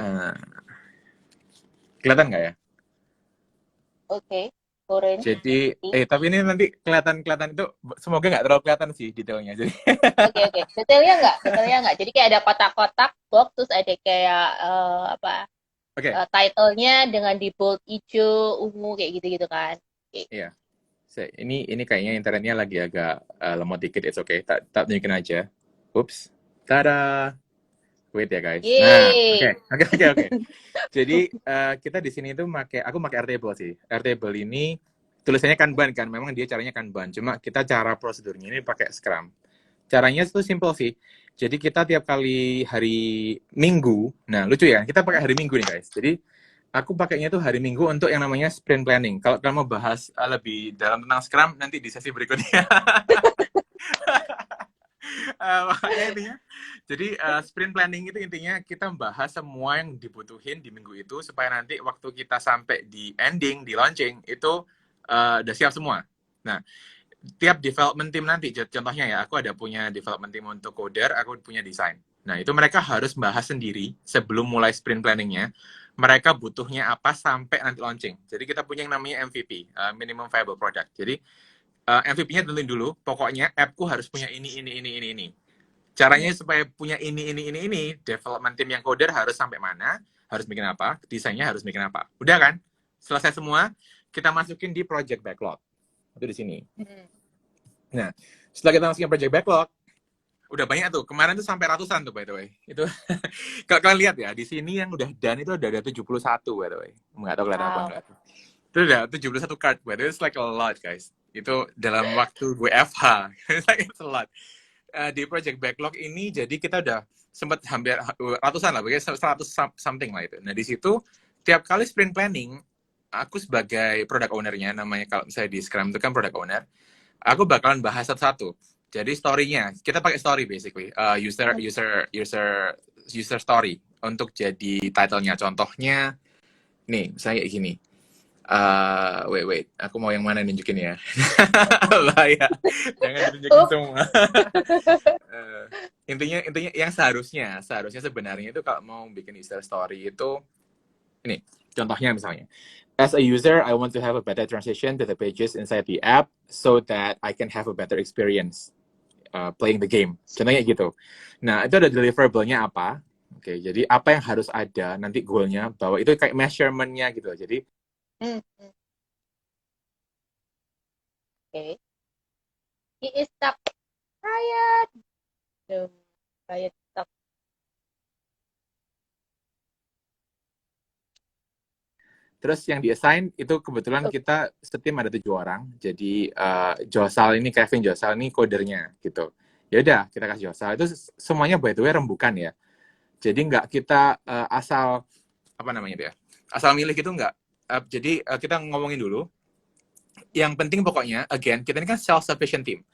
Speaker 2: Uh, kelihatan nggak ya?
Speaker 1: Oke, orange.
Speaker 2: Jadi,
Speaker 1: Pink.
Speaker 2: tapi ini nanti kelihatan itu, semoga nggak terlalu kelihatan sih detailnya. Jadi,
Speaker 1: Oke, oke. Detailnya nggak? Detailnya nggak. Jadi kayak ada kotak-kotak box, terus ada kayak apa
Speaker 2: oke,
Speaker 1: title-nya dengan di bold hijau, ungu kayak gitu-gitu kan. Oke.
Speaker 2: iya. Ini kayaknya internetnya lagi agak lemot dikit, it's okay. Tak tunjukin aja. Ups, tada. Wait ya guys. Nah,
Speaker 1: Yeay.
Speaker 2: oke. Jadi kita di sini tuh aku pakai Airtable sih. Airtable ini tulisannya Kanban kan, memang dia caranya Kanban. Cuma kita cara prosedurnya ini pakai Scrum. Caranya itu simple sih. Jadi kita tiap kali hari Minggu, nah lucu ya, kita pakai hari Minggu nih guys. Jadi aku pakainya tuh hari Minggu untuk yang namanya sprint planning. Kalau kalian mau bahas lebih dalam tentang Scrum, nanti di sesi berikutnya. Makanya intinya, jadi sprint planning itu intinya kita membahas semua yang dibutuhin di minggu itu supaya nanti waktu kita sampai di ending, di launching, itu udah siap semua. Nah, tiap development team nanti, contohnya ya, aku ada punya development team untuk coder, aku punya desain. Nah, itu mereka harus bahas sendiri sebelum mulai sprint planningnya, mereka butuhnya apa sampai nanti launching. Jadi kita punya yang namanya MVP, Minimum Viable Product. Jadi MVP-nya tentuin dulu, pokoknya app-ku harus punya ini. Caranya supaya punya ini, development team yang coder harus sampai mana, harus bikin apa, desainnya harus bikin apa. Udah kan? Selesai semua, kita masukin di project backlog. Itu di sini. Nah, setelah kita masukin project backlog, udah banyak tuh. Kemarin tuh sampai ratusan tuh by the way. Itu kalau kalian lihat ya, di sini yang udah done itu ada 71 by the way. Nggak tahu kelihatan apa
Speaker 1: Wow.
Speaker 2: enggak. Itu udah 71 card by the way. It's like a lot guys. Itu dalam waktu WFH. It's a lot. Di project backlog ini jadi kita udah sempat hampir ratusan lah, bagaimana 100 something lah itu. Nah di situ tiap kali sprint planning, aku sebagai product owner-nya, namanya kalau misalnya di Scrum itu kan product owner, aku bakalan bahas satu-satu. Jadi story-nya kita pakai story basically, user story untuk jadi title-nya. Contohnya nih, misalnya kayak gini. Wait, aku mau yang mana nunjukin ya? Bahaya, jangan ditunjukin semua. Intinya yang seharusnya sebenarnya itu kalau mau bikin user story itu ini contohnya misalnya, as a user I want to have a better transition to the pages inside the app so that I can have a better experience playing the game. Contohnya gitu. Nah itu ada deliverable-nya apa? Oke, jadi apa yang harus ada nanti goal-nya, bahwa itu kayak measurement-nya gitu. Jadi
Speaker 1: Oke. He is stuck. Ryan. Ryan stuck.
Speaker 2: terus yang di-assign itu kebetulan kita setim ada 7 orang. Jadi Kevin Josal ini codernya gitu. Ya udah kita kasih Josal. Itu semuanya by the way rembukan ya. Jadi nggak kita asal apa namanya dia? Asal milih gitu nggak. Jadi kita ngomongin dulu. Yang penting pokoknya again kita ini kan self-sufficient team.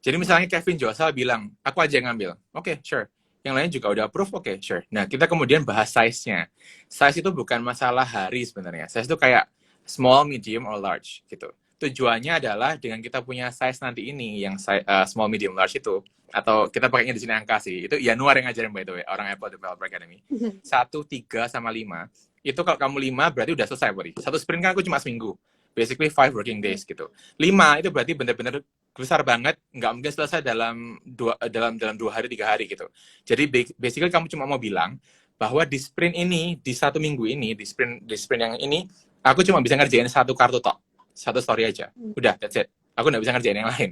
Speaker 2: Jadi misalnya Kevin Josal bilang, aku aja yang ngambil. Oke, sure. Yang lain juga udah approve, oke, sure. Nah, kita kemudian bahas size-nya. Size itu bukan masalah hari sebenarnya. Size itu kayak small, medium, or large gitu. tujuannya adalah dengan kita punya size nanti ini yang small, medium, large itu, atau kita pakainya di sini angka sih, itu Yanuar yang ngajarin by the way, orang Apple Developer Academy. 1, 3, sama 5. Itu kalau kamu 5 berarti udah selesai, buddy. Satu sprint kan aku cuma seminggu. Basically 5 working days gitu. 5 itu berarti benar-benar besar banget, nggak mungkin selesai dalam 2 hari, 3 hari gitu. Jadi basically kamu cuma mau bilang bahwa di sprint ini, di 1 minggu ini, di sprint yang ini, aku cuma bisa ngerjain 1 kartu tok. 1 story aja. Udah, that's it. Aku nggak bisa ngerjain yang lain.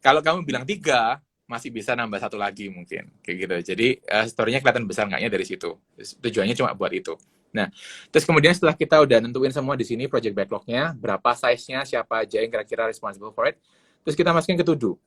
Speaker 2: Kalau kamu bilang 3, masih bisa nambah 1 lagi mungkin. Kayak gitu. Jadi, story-nya kelihatan besar nggaknya dari situ. Tujuannya cuma buat itu. Nah, terus kemudian setelah kita udah nentuin semua di sini, project backlog-nya, berapa size-nya, siapa aja yang kira-kira responsible for it, terus kita masukin ke to-do.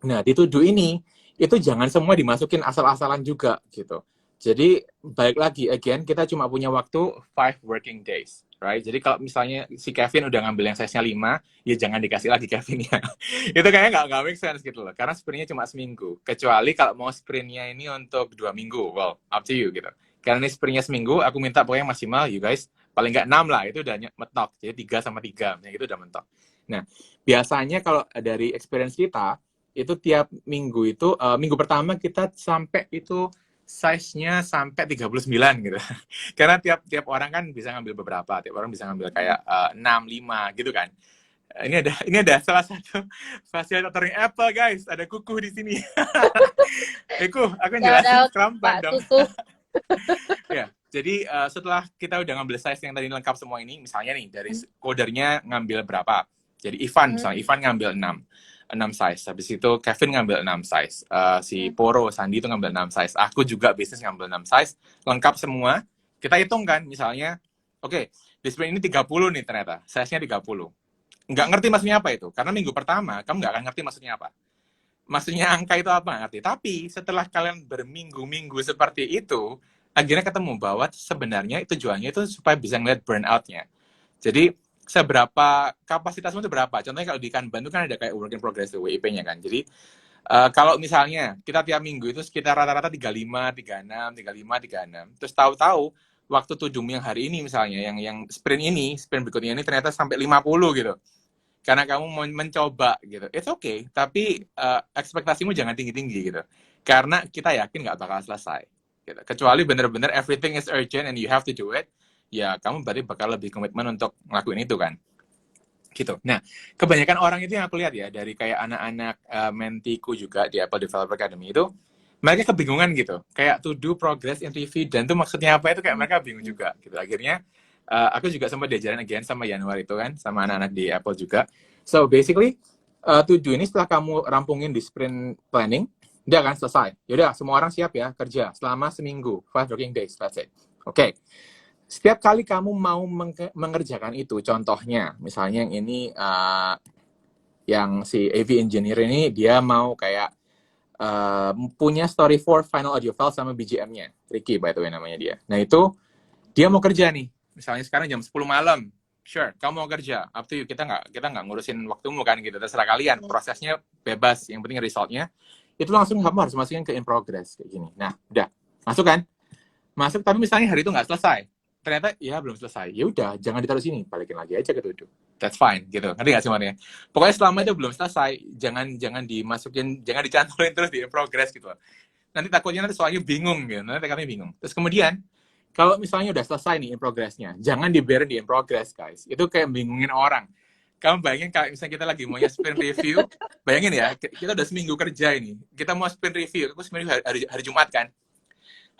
Speaker 2: Nah, di to-do ini, itu jangan semua dimasukin asal-asalan juga, gitu. Jadi, balik lagi, again, kita cuma punya waktu 5 working days, right? Jadi, kalau misalnya si Kevin udah ngambil yang size-nya 5, ya jangan dikasih lagi Kevin-nya. Itu kayaknya nggak make sense gitu loh, karena sprint-nya cuma seminggu. Kecuali kalau mau sprint-nya ini untuk 2 minggu, well, up to you, gitu. Karena ini sprint-nya seminggu, aku minta pokoknya maksimal, you guys, paling nggak 6 lah, itu udah mentok. Jadi 3 sama 3, itu udah mentok. Nah, biasanya kalau dari experience kita, itu tiap minggu itu, minggu pertama kita sampai itu size-nya sampai 39 gitu. Karena tiap orang kan bisa ngambil beberapa, tiap orang bisa ngambil kayak 6, 5 gitu kan. Ini ada salah satu fasilitatornya Apple, guys. Ada Kuku di sini. Aku jelasin kerampan dong. Ya, jadi setelah kita udah ngambil size yang tadi lengkap semua ini, misalnya nih dari codernya ngambil berapa? Jadi Ivan, misalnya Ivan ngambil 6 size. Habis itu Kevin ngambil 6 size. Si Poro, Sandi itu ngambil 6 size. Aku juga bisnis ngambil 6 size. Lengkap semua. Kita hitung kan, misalnya, oke, display ini 30 nih ternyata. Size-nya 30. Nggak ngerti maksudnya apa itu. Karena minggu pertama, kamu nggak akan ngerti maksudnya apa. Maksudnya angka itu apa, ngerti. Tapi setelah kalian berminggu-minggu seperti itu, akhirnya ketemu bahwa sebenarnya tujuannya itu supaya bisa ngeliat burnout-nya. Jadi, seberapa kapasitasmu itu berapa? Contohnya kalau di Kanban itu kan ada kayak work in progress tuh, WIP-nya kan. Jadi kalau misalnya kita tiap minggu itu sekitar rata-rata 35, 36, 35, 36. Terus tahu-tahu waktu tujumu yang hari ini misalnya, yang sprint berikutnya ini ternyata sampai 50 gitu. Karena kamu mau mencoba gitu. It's okay, tapi ekspektasimu jangan tinggi-tinggi gitu. Karena kita yakin nggak bakal selesai. Gitu. Kecuali bener-bener everything is urgent and you have to do it, ya kamu berarti bakal lebih komitmen untuk ngelakuin itu kan, gitu. Nah, kebanyakan orang itu yang aku lihat ya, dari kayak anak-anak mentiku juga di Apple Developer Academy itu, mereka kebingungan gitu, kayak to do progress in review, dan itu maksudnya apa, itu kayak mereka bingung juga gitu. Akhirnya aku juga sempat diajarin again sama Januari itu kan, sama anak-anak di Apple juga. So basically to do ini setelah kamu rampungin di sprint planning, udah kan selesai. Yaudah, semua orang siap ya kerja selama seminggu, 5 working days, that's it. Oke. Setiap kali kamu mau mengerjakan itu, contohnya, misalnya yang ini, yang si AV Engineer ini, dia mau kayak punya story for final audio file sama BGM-nya. Ricky, by the way, namanya dia. Nah, itu, dia mau kerja nih. Misalnya sekarang jam 10 malam. Sure, kamu mau kerja. Up to you. Kita nggak ngurusin waktumu kan, gitu. Terserah kalian. Prosesnya bebas. Yang penting result-nya. Itu langsung kamu harus masukin ke in progress. Kayak gini. Nah, udah. Masuk kan? Masuk, tapi misalnya hari itu nggak selesai. Ternyata ya belum selesai, ya udah jangan ditaruh sini, balikin lagi aja ke to-do, that's fine gitu, ngerti nggak semuanya? Pokoknya selama itu belum selesai, jangan dimasukin, jangan dicantolin terus di progress gitu. Nanti takutnya soalnya bingung gitu, nanti kami bingung. Terus kemudian kalau misalnya udah selesai nih in progressnya, jangan dibiarin di in progress guys, itu kayak bingungin orang. Kamu bayangin kalau misalnya kita lagi maunya sprint review, bayangin ya, kita udah seminggu kerja ini, kita mau sprint review, aku seminggu hari Jumat kan.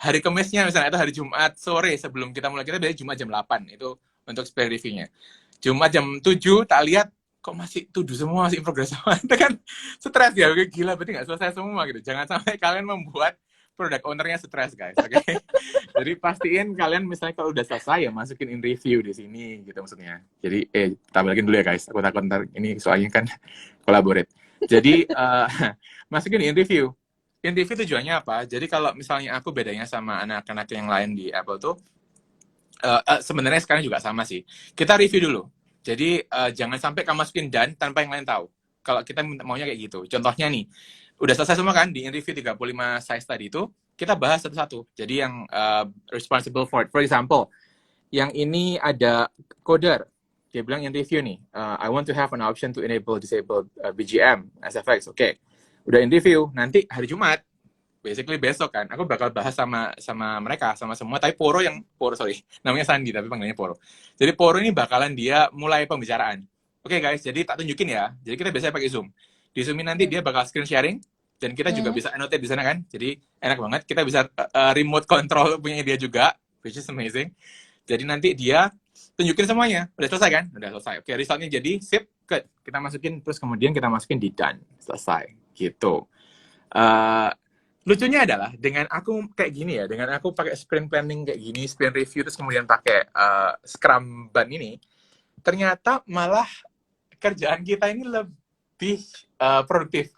Speaker 2: Hari Kamisnya misalnya, itu hari Jumat sore sebelum kita mulai, kita biasanya Jumat jam 8 itu untuk sprint review-nya. Jumat jam 7 tak lihat kok masih tuduh semua, masih in progress semua. Itu kan stres ya, gila berarti nggak selesai semua gitu. Jangan sampai kalian membuat product owner-nya stres guys, oke? Jadi pastiin kalian misalnya kalau udah selesai ya masukin in review di sini gitu maksudnya. Jadi tambahkin dulu ya guys, aku takut ntar ini soalnya kan collaborate. Jadi masukin in review. In review tujuannya apa? Jadi kalau misalnya aku bedanya sama anak-anak yang lain di Apple tuh, sebenarnya sekarang juga sama sih. Kita review dulu. Jadi jangan sampai kamu masukin done tanpa yang lain tahu. Kalau kita maunya kayak gitu. Contohnya nih, udah selesai semua kan di in review 35 size tadi itu, kita bahas satu-satu. Jadi yang responsible for it. For example, yang ini ada coder. dia bilang in review nih, I want to have an option to enable disabled BGM, SFX, oke. Udah in review, nanti hari Jumat, basically besok kan, aku bakal bahas sama mereka, sama semua, tapi Poro, sorry, namanya Sandi, tapi panggilannya Poro. Jadi Poro ini bakalan dia mulai pembicaraan. Oke guys, jadi tak tunjukin ya, jadi kita biasanya pakai Zoom. Di Zoom ini nanti dia bakal screen sharing, dan kita juga bisa annotate di sana kan, jadi enak banget, kita bisa remote control punya dia juga, which is amazing. Jadi nanti dia tunjukin semuanya, udah selesai kan? Udah selesai. Oke, resultnya jadi sip, good. Kita masukin, terus kemudian kita masukin di done, selesai, gitu. Lucunya adalah dengan aku kayak gini ya, dengan aku pakai sprint planning kayak gini, sprint review, terus kemudian pakai Scrum Ban ini, ternyata malah kerjaan kita ini lebih produktif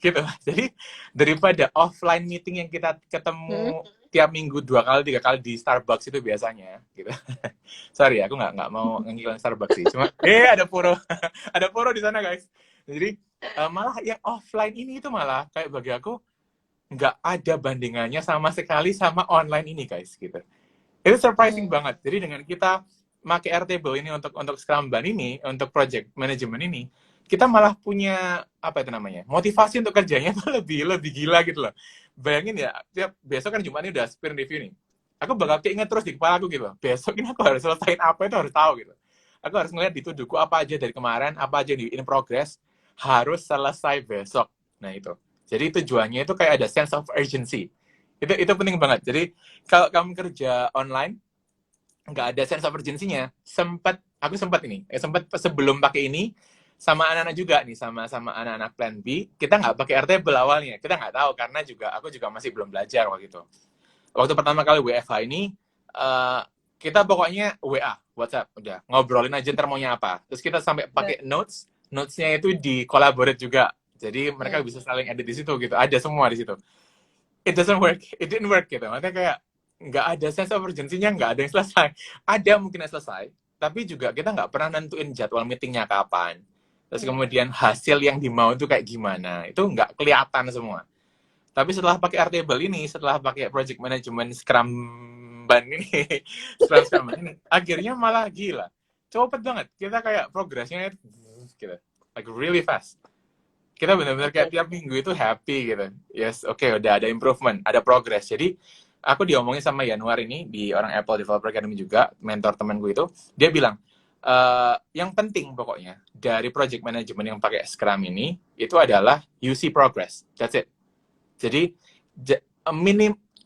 Speaker 2: gitu. Jadi daripada offline meeting yang kita ketemu tiap minggu 2 kali 3 kali di Starbucks itu biasanya gitu. Sorry aku nggak mau ngiklan Starbucks sih, cuma ada Poro ada Poro di sana guys. Jadi malah yang offline ini itu malah kayak bagi aku nggak ada bandingannya sama sekali sama online ini guys gitu. Itu surprising banget. Jadi dengan kita pakai Airtable ini untuk Scrum Ban ini, untuk project management ini, kita malah punya apa itu namanya, motivasi untuk kerjanya tuh lebih gila gitu loh. Bayangin ya, tiap besok kan Jumat ini udah sprint review nih. Aku bakal keinget terus di kepala aku gitu. Besok ini aku harus selesaiin apa itu harus tahu gitu. Aku harus ngeliat di to-do apa aja dari kemarin, apa aja di in progress, harus selesai besok. Nah itu. Jadi tujuannya itu kayak ada sense of urgency. Itu penting banget. Jadi kalau kamu kerja online, nggak ada sense of urgency-nya. Aku sempat sebelum pakai ini, sama anak-anak juga nih, sama anak-anak Plan B, kita nggak pakai Airtable awalnya. Kita nggak tahu, karena aku juga masih belum belajar waktu itu. Waktu pertama kali WFH ini, kita pokoknya WA, WhatsApp, udah ngobrolin aja ntar maunya apa. Terus kita sampai pakai notes-nya itu di collaborate juga. Jadi mereka bisa saling edit di situ gitu. Ada semua di situ. It didn't work gitu. Makanya kayak nggak ada sense of urgency-nya, nggak ada yang selesai. Ada mungkin yang selesai, tapi juga kita nggak pernah nentuin jadwal meetingnya kapan. Terus kemudian hasil yang dimau itu kayak gimana, itu nggak kelihatan semua. Tapi setelah pakai Airtable ini, setelah pakai project management Scrum Ban ini, Scrum Ban ini, akhirnya malah gila. Cepet banget. Kita kayak progresnya gitu. Like really fast. Kita benar-benar kayak tiap minggu itu happy gitu. Yes, oke, udah ada improvement, ada progress. Jadi aku diomongin sama Januar ini di orang Apple Developer Academy juga, mentor temanku itu, dia bilang, yang penting pokoknya dari project management yang pakai Scrum ini, itu adalah you see progress. That's it. Jadi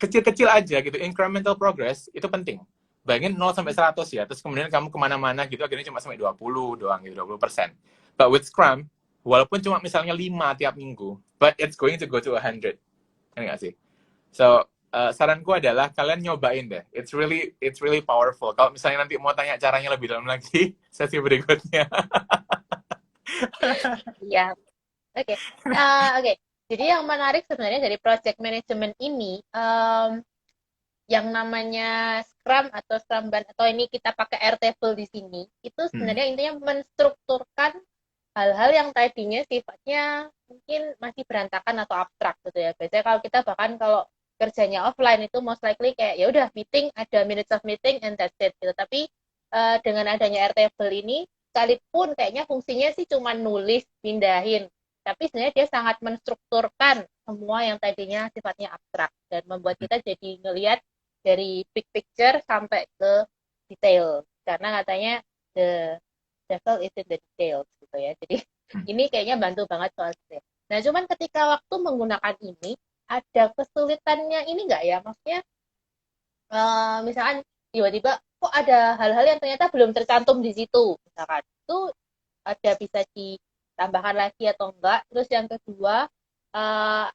Speaker 2: kecil-kecil aja gitu, incremental progress itu penting. Bayangin 0 sampai 100 ya, terus kemudian kamu kemana-mana gitu, akhirnya cuma sampai 20 doang gitu, 20%. But with Scrum, walaupun cuma misalnya 5 tiap minggu, but it's going to go to 100. Kan nggak sih? So, saranku adalah kalian nyobain deh. It's really powerful. Kalau misalnya nanti mau tanya caranya lebih dalam lagi, sesi berikutnya.
Speaker 1: Iya, oke. Oke. Jadi yang menarik sebenarnya dari project management ini, yang namanya Scrum atau Scrum Ban atau ini kita pakai Airtable di sini, itu sebenarnya intinya menstrukturkan hal-hal yang tadinya sifatnya mungkin masih berantakan atau abstrak gitu ya. Biasanya kalau kita bahkan kalau kerjanya offline itu most likely kayak ya udah meeting, ada minutes of meeting and that's it gitu. Tapi dengan adanya Airtable ini, sekalipun kayaknya fungsinya sih cuma nulis, pindahin, tapi sebenarnya dia sangat menstrukturkan semua yang tadinya sifatnya abstrak dan membuat kita jadi ngelihat dari big picture sampai ke detail. Karena katanya the devil is in the details gitu ya. Jadi ini kayaknya bantu banget soal detail. Nah, cuman ketika waktu menggunakan ini, ada kesulitannya ini nggak ya? Maksudnya, misalkan tiba-tiba kok ada hal-hal yang ternyata belum tercantum di situ, misalkan. Itu ada bisa ditambahkan lagi atau enggak? Terus yang kedua,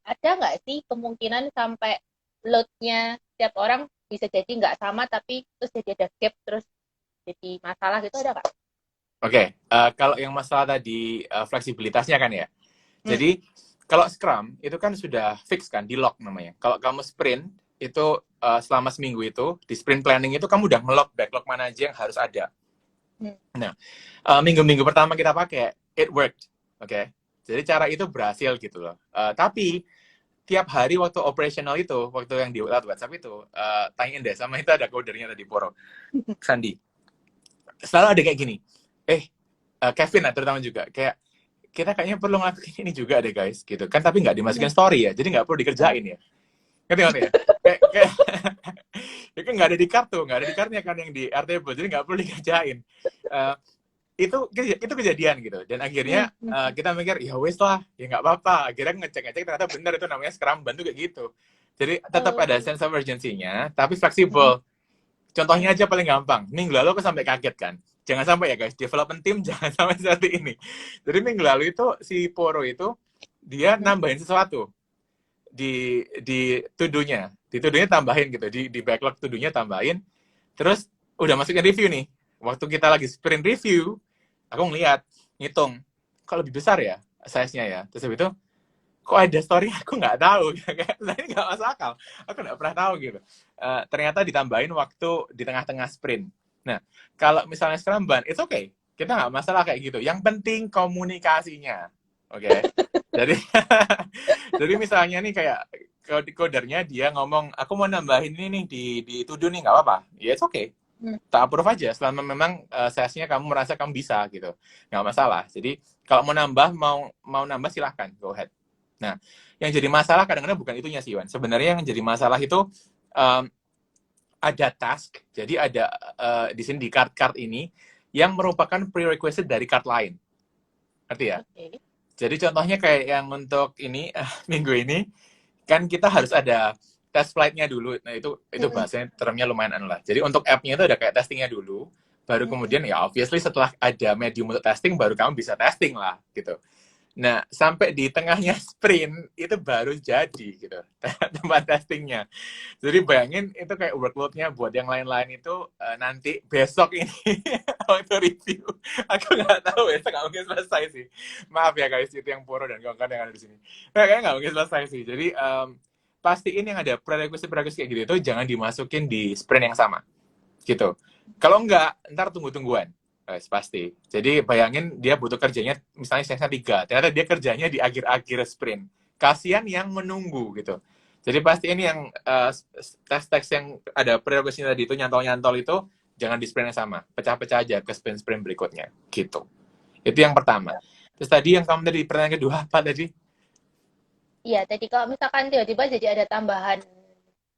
Speaker 1: ada nggak sih kemungkinan sampai load-nya setiap orang bisa jadi nggak sama, tapi terus jadi ada gap, terus jadi masalah gitu, ada nggak?
Speaker 2: Oke, kalau yang masalah tadi fleksibilitasnya kan ya. Jadi kalau Scrum itu kan sudah fix kan, di lock namanya. Kalau kamu sprint itu selama seminggu itu di sprint planning itu kamu udah nge-lock backlog mana aja yang harus ada. Nah, minggu-minggu pertama kita pakai, it worked, oke. Jadi cara itu berhasil gitu loh. Tapi tiap hari waktu operational itu, waktu yang di WhatsApp itu, tanyain deh sama itu ada codernya tadi Poro, Sandi. Selalu ada kayak gini. Kevin lah terutama juga kayak kita kayaknya perlu ngelakuin ini juga deh guys gitu kan, tapi nggak dimasukin story ya, jadi nggak perlu dikerjain ya, ngerti ya, kayak itu kan nggak ada di kartu, nggak ada di kartunya kan yang di Airtable, jadi nggak perlu dikerjain. Eh, itu kejadian gitu, dan akhirnya kita mikir ya wes lah ya nggak apa-apa, akhirnya ngecek ternyata bener itu namanya Scrum Ban tuh kayak gitu, jadi tetap ada sense of urgency-nya tapi fleksibel. Contohnya aja paling gampang, minggu lalu aku sampai kaget kan, jangan sampai ya guys, development team jangan sampai seperti ini. Jadi minggu lalu itu si Poro itu dia nambahin sesuatu di to-do-nya tambahin gitu, di backlog to-do-nya tambahin, terus udah masukin review nih, waktu kita lagi sprint review aku ngeliat, ngitung, kok lebih besar ya size-nya ya, terus habis itu kok ada story aku nggak tahu, kayak ini nggak masuk akal, aku nggak pernah tahu gitu. Ternyata ditambahin waktu di tengah-tengah sprint. Nah kalau misalnya Scrum Ban it's okay, kita nggak masalah kayak gitu, yang penting komunikasinya, oke? Jadi jadi misalnya nih kayak codernya dia ngomong aku mau nambahin ini nih di to do nih, nggak apa-apa ya, it's okay, tak approve aja selama memang size-nya kamu merasa kamu bisa gitu, nggak masalah. Jadi kalau mau nambah, mau nambah silahkan, go ahead. Nah yang jadi masalah kadang-kadang bukan itunya sih Wan, sebenarnya yang jadi masalah itu um, ada task, jadi ada di sini di card ini yang merupakan prerequisite dari card lain, ngerti ya?
Speaker 1: Okay.
Speaker 2: Jadi contohnya kayak yang untuk ini minggu ini kan kita harus ada test flight-nya dulu. Nah, itu bahasanya termnya lumayan anu lah. Jadi untuk app-nya itu ada kayak testingnya dulu, baru kemudian ya obviously setelah ada medium untuk testing baru kamu bisa testing lah gitu. Nah, sampai di tengahnya sprint itu baru jadi gitu tempat testingnya. Jadi bayangin itu kayak workload-nya buat yang lain-lain itu nanti besok ini waktu review. Aku nggak tahu besok nggak mungkin selesai sih. Maaf ya guys, itu yang Poro dan kawan-kawan yang ada di sini. Nah, kayaknya nggak mungkin selesai sih. Jadi pastiin yang ada prerequisite kayak gitu itu jangan dimasukin di sprint yang sama gitu. Kalau enggak, ntar tunggu-tungguan. Guys, pasti. Jadi bayangin dia butuh kerjanya misalnya size-nya 3, ternyata dia kerjanya di akhir-akhir sprint. Kasian yang menunggu gitu. Jadi pasti ini yang teks-teks yang ada prerequisite tadi itu nyantol-nyantol itu jangan di sprint yang sama. Pecah-pecah aja ke sprint berikutnya gitu. Itu yang pertama. Terus tadi yang kamu tadi pertanyaan kedua apa tadi?
Speaker 1: Iya, jadi kalau misalkan tiba-tiba jadi ada tambahan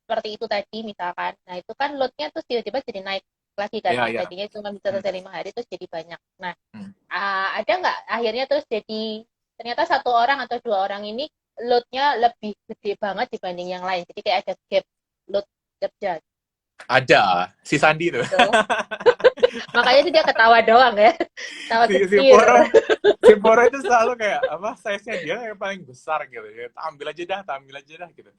Speaker 1: seperti itu tadi misalkan, nah itu kan load-nya terus tiba-tiba jadi naik lagi kan,
Speaker 2: Ya,
Speaker 1: yang
Speaker 2: ya.
Speaker 1: tadinya cuma bisa selesai 5 hari terus jadi banyak. Nah,
Speaker 2: Hmm.
Speaker 1: ada nggak akhirnya terus jadi ternyata satu orang atau dua orang ini load-nya lebih gede banget dibanding yang lain, jadi kayak ada gap load kerja
Speaker 2: Ada si Sandi tuh.
Speaker 1: gitu. Makanya tuh dia ketawa doang ya, ketawa
Speaker 2: si
Speaker 1: kecil.
Speaker 2: Poro si Poro itu selalu kayak apa, size-nya dia yang paling besar gitu ya, ambil aja dah gitu.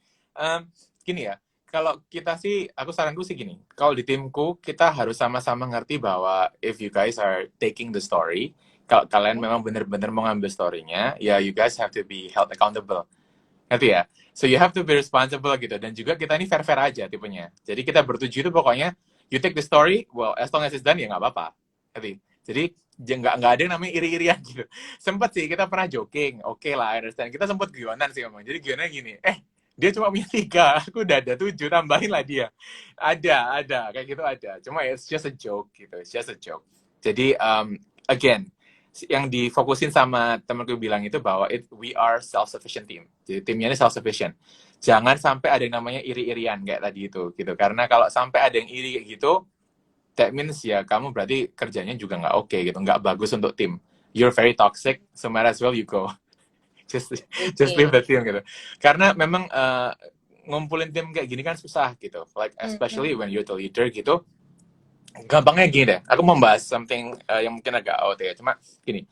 Speaker 2: Gini ya, kalau kita sih, aku saranku sih gini, kalau di timku kita harus sama-sama ngerti bahwa if you guys are taking the story, kalau kalian memang benar-benar mau ngambil story-nya, ya you guys have to be held accountable, ngerti ya? So you have to be responsible gitu, dan juga kita ini fair-fair aja tipenya. Jadi kita bertujuh itu pokoknya you take the story, well as long as it's done ya nggak apa-apa, ngerti? Jadi nggak ada yang namanya iri-irian gitu. Sempet sih kita pernah joking, oke lah, I understand. Kita sempet guyonan sih ngomong. Jadi guyonannya gini, dia cuma punya 3, aku udah ada 7, tambahin lah dia. Ada, kayak gitu ada. Cuma it's just a joke gitu, it's just a joke. Jadi again, yang difokusin sama temanku bilang itu bahwa we are self-sufficient team. Jadi timnya ini self-sufficient. Jangan sampai ada yang namanya iri-irian kayak tadi itu gitu. Karena kalau sampai ada yang iri kayak gitu, that means ya kamu berarti kerjanya juga nggak oke gitu, nggak bagus untuk tim. You're very toxic, so might as well you go. just leave the team gitu. Karena memang ngumpulin tim kayak gini kan susah gitu. Like especially when you're the leader gitu. Gampangnya gini deh. Aku mau bahas something yang mungkin agak out ya. Cuma gini.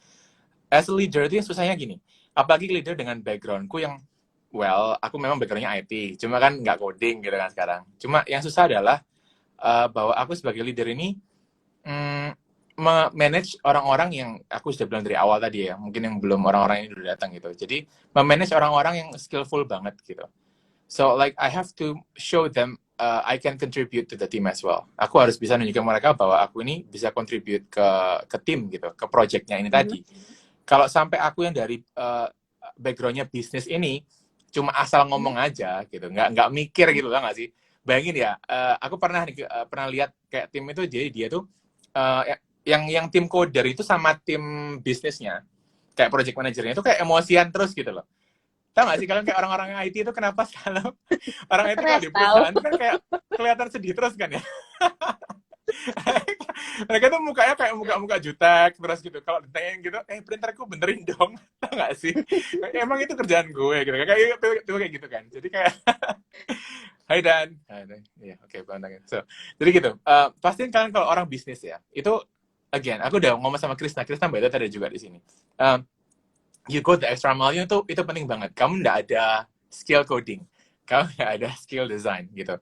Speaker 2: As a leader itu yang susahnya gini. Apalagi leader dengan backgroundku yang well, aku memang backgroundnya IT. Cuma kan nggak coding gitu kan sekarang. Cuma yang susah adalah bahwa aku sebagai leader ini manage orang-orang yang aku sudah bilang dari awal tadi ya, mungkin yang belum orang-orang ini udah datang gitu. Jadi memanage orang-orang yang skillful banget gitu. So like I have to show them I can contribute to the team as well. Aku harus bisa nunjukin mereka bahwa aku ini bisa contribute ke tim gitu, ke projectnya ini tadi. Kalau sampai aku yang dari backgroundnya bisnis ini cuma asal ngomong aja gitu, nggak mikir gitu lah nggak sih? Bayangin ya, aku pernah lihat kayak tim itu, jadi dia tuh yang tim coder itu sama tim bisnisnya, kayak project manajernya itu kayak emosian terus gitu loh. Tahu nggak sih kalian kayak orang-orang IT itu kenapa selalu orang IT kalau
Speaker 1: Stres
Speaker 2: di
Speaker 1: tahu.
Speaker 2: perusahaan itu kan kayak kelihatan sedih terus kan ya. Mereka tuh mukanya kayak muka-muka jutek terus gitu. Kalau ditanyain gitu, printerku benerin dong. Tahu nggak sih? Emang itu kerjaan gue gitu. Kayak gitu kan. Jadi kayak Hai Dan. Iya, oke, bantangin. So, jadi gitu. Pastiin kalian kalau orang bisnis ya, itu again, aku udah ngomong sama Krisna Mbak itu tadi juga di sini. Um, you go the extra mile itu penting banget. Kamu nggak ada skill coding, kamu nggak ada skill design gitu.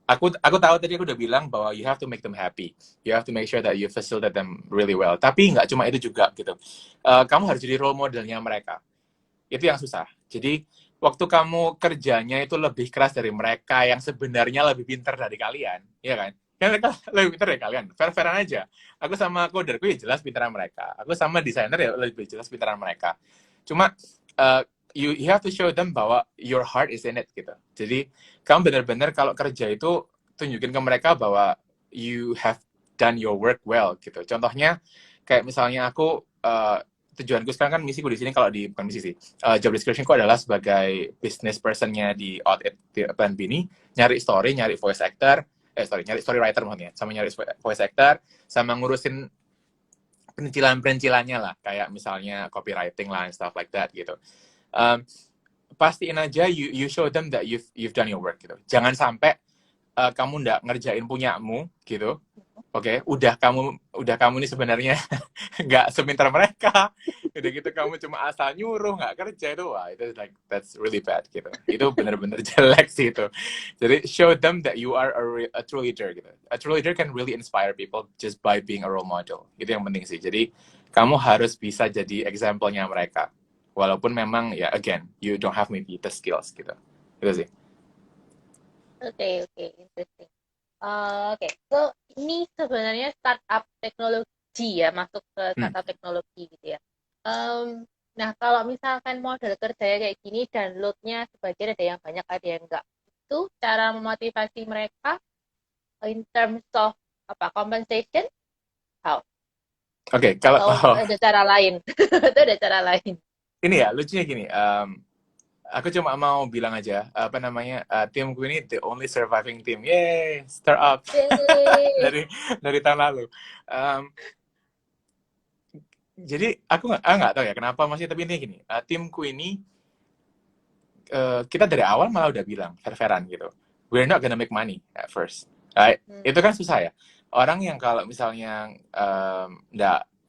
Speaker 2: Aku tahu tadi aku udah bilang bahwa you have to make them happy, you have to make sure that you facilitate them really well. Tapi nggak cuma itu juga gitu. Kamu harus jadi role modelnya mereka. Itu yang susah. Jadi waktu kamu kerjanya itu lebih keras dari mereka yang sebenarnya lebih pintar dari kalian, ya kan? Kan mereka lebih pintar dari kalian. Fair-fairan aja. Aku sama coderku ya jelas pintaran mereka. Aku sama desainer ya lebih jelas pintaran mereka. Cuma you have to show them bahwa your heart is in it gitu. Jadi kamu benar-benar kalau kerja itu tunjukin ke mereka bahwa you have done your work well gitu. Contohnya kayak misalnya aku tujuanku sekarang kan misiku di sini, kalau di bukan misi sih, job descriptionku adalah sebagai business personnya di Outlet Plan B ini, nyari story, nyari voice actor, nyari story writer maksudnya, sama nyari voice actor, sama ngurusin perincilan-perincilannya lah, kayak misalnya copywriting lah and stuff like that gitu. Pastiin aja you show them that you've done your work gitu. Jangan sampai kamu nggak ngerjain punyamu gitu. Oke, udah kamu ini sebenarnya nggak sepintar mereka. Udah gitu kamu cuma asal nyuruh, nggak kerja, itu wah, itu like that's really bad gitu. Itu benar-benar jelek sih itu. Jadi show them that you are a true leader gitu. A true leader can really inspire people just by being a role model. Itu yang penting sih. Jadi kamu harus bisa jadi example-nya mereka. Walaupun memang ya again, you don't have maybe the skills gitu. Itu sih.
Speaker 1: Oke, interesting. Oke, so ini sebenarnya startup teknologi ya, masuk ke startup teknologi gitu ya. Nah, kalau misalkan model kerjanya kayak gini dan load-nya sebagian ada yang banyak, ada yang enggak. Itu cara memotivasi mereka in terms of compensation, how?
Speaker 2: Oke, kalau
Speaker 1: Atau ada cara lain? Itu ada cara lain.
Speaker 2: ini ya lucunya gini, aku cuma mau bilang aja apa namanya, timku ini the only surviving team, yay, startup
Speaker 1: Yeay.
Speaker 2: dari tahun lalu. Jadi aku nggak tahu ya kenapa masih, tapi ini gini, timku ini kita dari awal malah udah bilang fair-fairan gitu, we're not gonna make money at first, right? Itu kan susah ya, orang yang kalau misalnya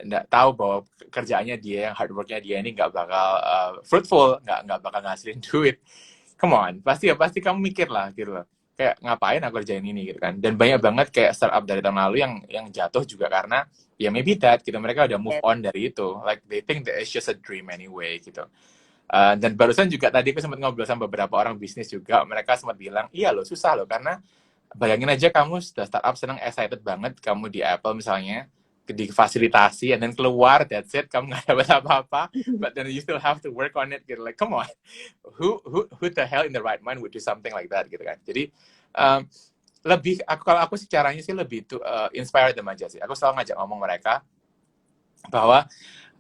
Speaker 2: nggak tahu bahwa kerjaannya dia, yang hard worknya dia ini nggak bakal fruitful, nggak bakal ngasilin duit, come on, pasti kamu mikir lah gitu loh, kayak ngapain aku kerjain ini gitu kan. Dan banyak banget kayak startup dari tahun lalu yang jatuh juga karena ya maybe that gitu, mereka udah move on dari itu, like they think that it's just a dream anyway gitu. Dan barusan juga tadi aku sempat ngobrol sama beberapa orang bisnis juga, mereka sempat bilang, iya loh susah loh, karena bayangin aja kamu sudah startup, seneng, excited banget, kamu di Apple misalnya, difasilitasi, and then keluar, that's it, kamu nggak dapat apa-apa, but then you still have to work on it, gitu, like come on, who the hell in the right mind would do something like that, gitu kan. Jadi lebih, kalau aku sih caranya sih lebih to inspire them aja sih. Aku selalu ngajak ngomong mereka bahwa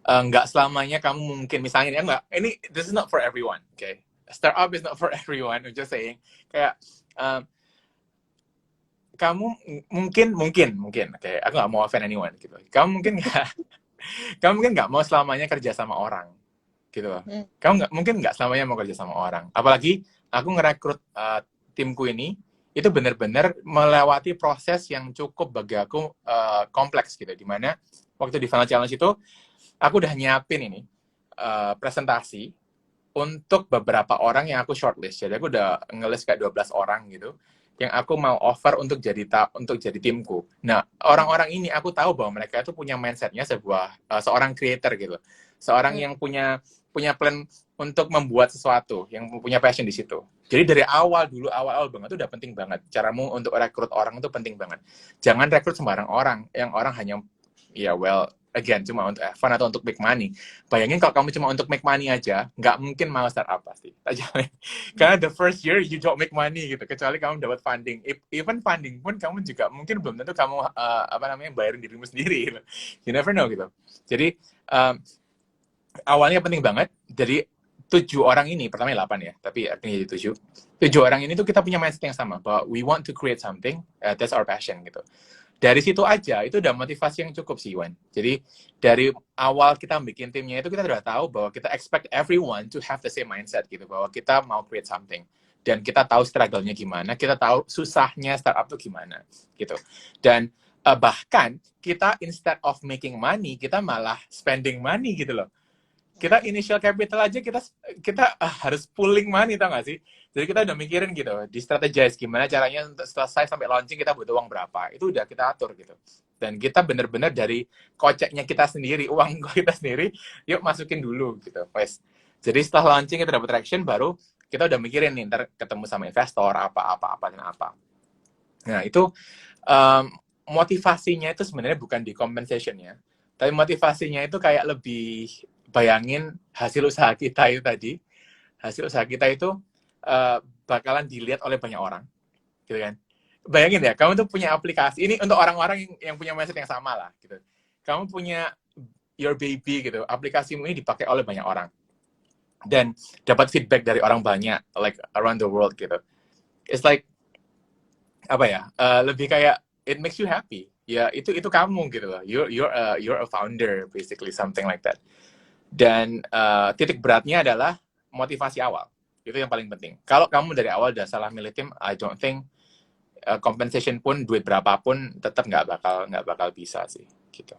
Speaker 2: nggak selamanya kamu mungkin misalnya ya, nggak, ini this is not for everyone, okay? Startup is not for everyone. I'm just saying kayak kamu mungkin, okay, aku nggak mau offend anyone gitu. Kamu mungkin nggak mau selamanya kerja sama orang gitu loh. Kamu mungkin nggak selamanya mau kerja sama orang. Apalagi aku ngerekrut timku ini itu benar-benar melewati proses yang cukup bagi aku kompleks gitu. Dimana waktu di Final Challenge itu aku udah nyiapin ini presentasi untuk beberapa orang yang aku shortlist. Jadi aku udah ngelis kayak 12 orang gitu yang aku mau offer untuk jadi timku. Nah, orang-orang ini aku tahu bahwa mereka itu punya mindsetnya seorang creator gitu. Seorang yang punya plan untuk membuat sesuatu, yang punya passion di situ. Jadi dari awal banget itu udah penting banget. Caramu untuk rekrut orang itu penting banget. Jangan rekrut sembarang orang, yang orang hanya ya well, again cuma untuk have fun atau untuk make money. Bayangin kalau kamu cuma untuk make money aja, nggak mungkin mau startup pasti. Tak jamin. Karena the first year you don't make money gitu, kecuali kamu dapat funding. Even funding pun kamu juga mungkin belum tentu kamu bayarin dirimu sendiri. Gitu. You never know gitu. Jadi awalnya penting banget. Jadi 7 orang ini, pertama 8 ya, tapi artinya jadi 7 orang ini tuh kita punya mindset yang sama, bahwa we want to create something, that's our passion gitu. Dari situ aja itu udah motivasi yang cukup sih, Wan. Jadi dari awal kita bikin timnya itu kita udah tahu bahwa kita expect everyone to have the same mindset gitu, bahwa kita mau create something dan kita tahu struggle-nya gimana, kita tahu susahnya startup tuh gimana gitu. Dan bahkan kita instead of making money, kita malah spending money gitu loh. Kita initial capital aja kita harus pooling money, tau gak sih? Jadi kita udah mikirin gitu, di strategize gimana caranya untuk selesai sampai launching kita butuh uang berapa. Itu udah kita atur gitu. Dan kita bener-bener dari koceknya kita sendiri, uang kita sendiri, yuk masukin dulu gitu. Wes. Jadi setelah launching kita dapat traction, baru kita udah mikirin nih, ntar ketemu sama investor, apa. Nah itu motivasinya itu sebenarnya bukan di compensation-nya, tapi motivasinya itu kayak lebih bayangin hasil usaha kita itu tadi, hasil usaha kita itu bakalan dilihat oleh banyak orang, gitu kan? Bayangin ya, kamu tuh punya aplikasi ini untuk orang-orang yang punya mindset yang sama lah, gitu. Kamu punya your baby gitu, aplikasimu ini dipakai oleh banyak orang dan dapat feedback dari orang banyak, like around the world gitu. It's like apa ya? Lebih kayak it makes you happy. Ya itu kamu gitu loh. You're a founder basically, something like that. Dan titik beratnya adalah motivasi awal. Itu yang paling penting. Kalau kamu dari awal udah salah milih tim, I don't think compensation pun, duit berapapun tetap nggak bakal bisa sih gitu.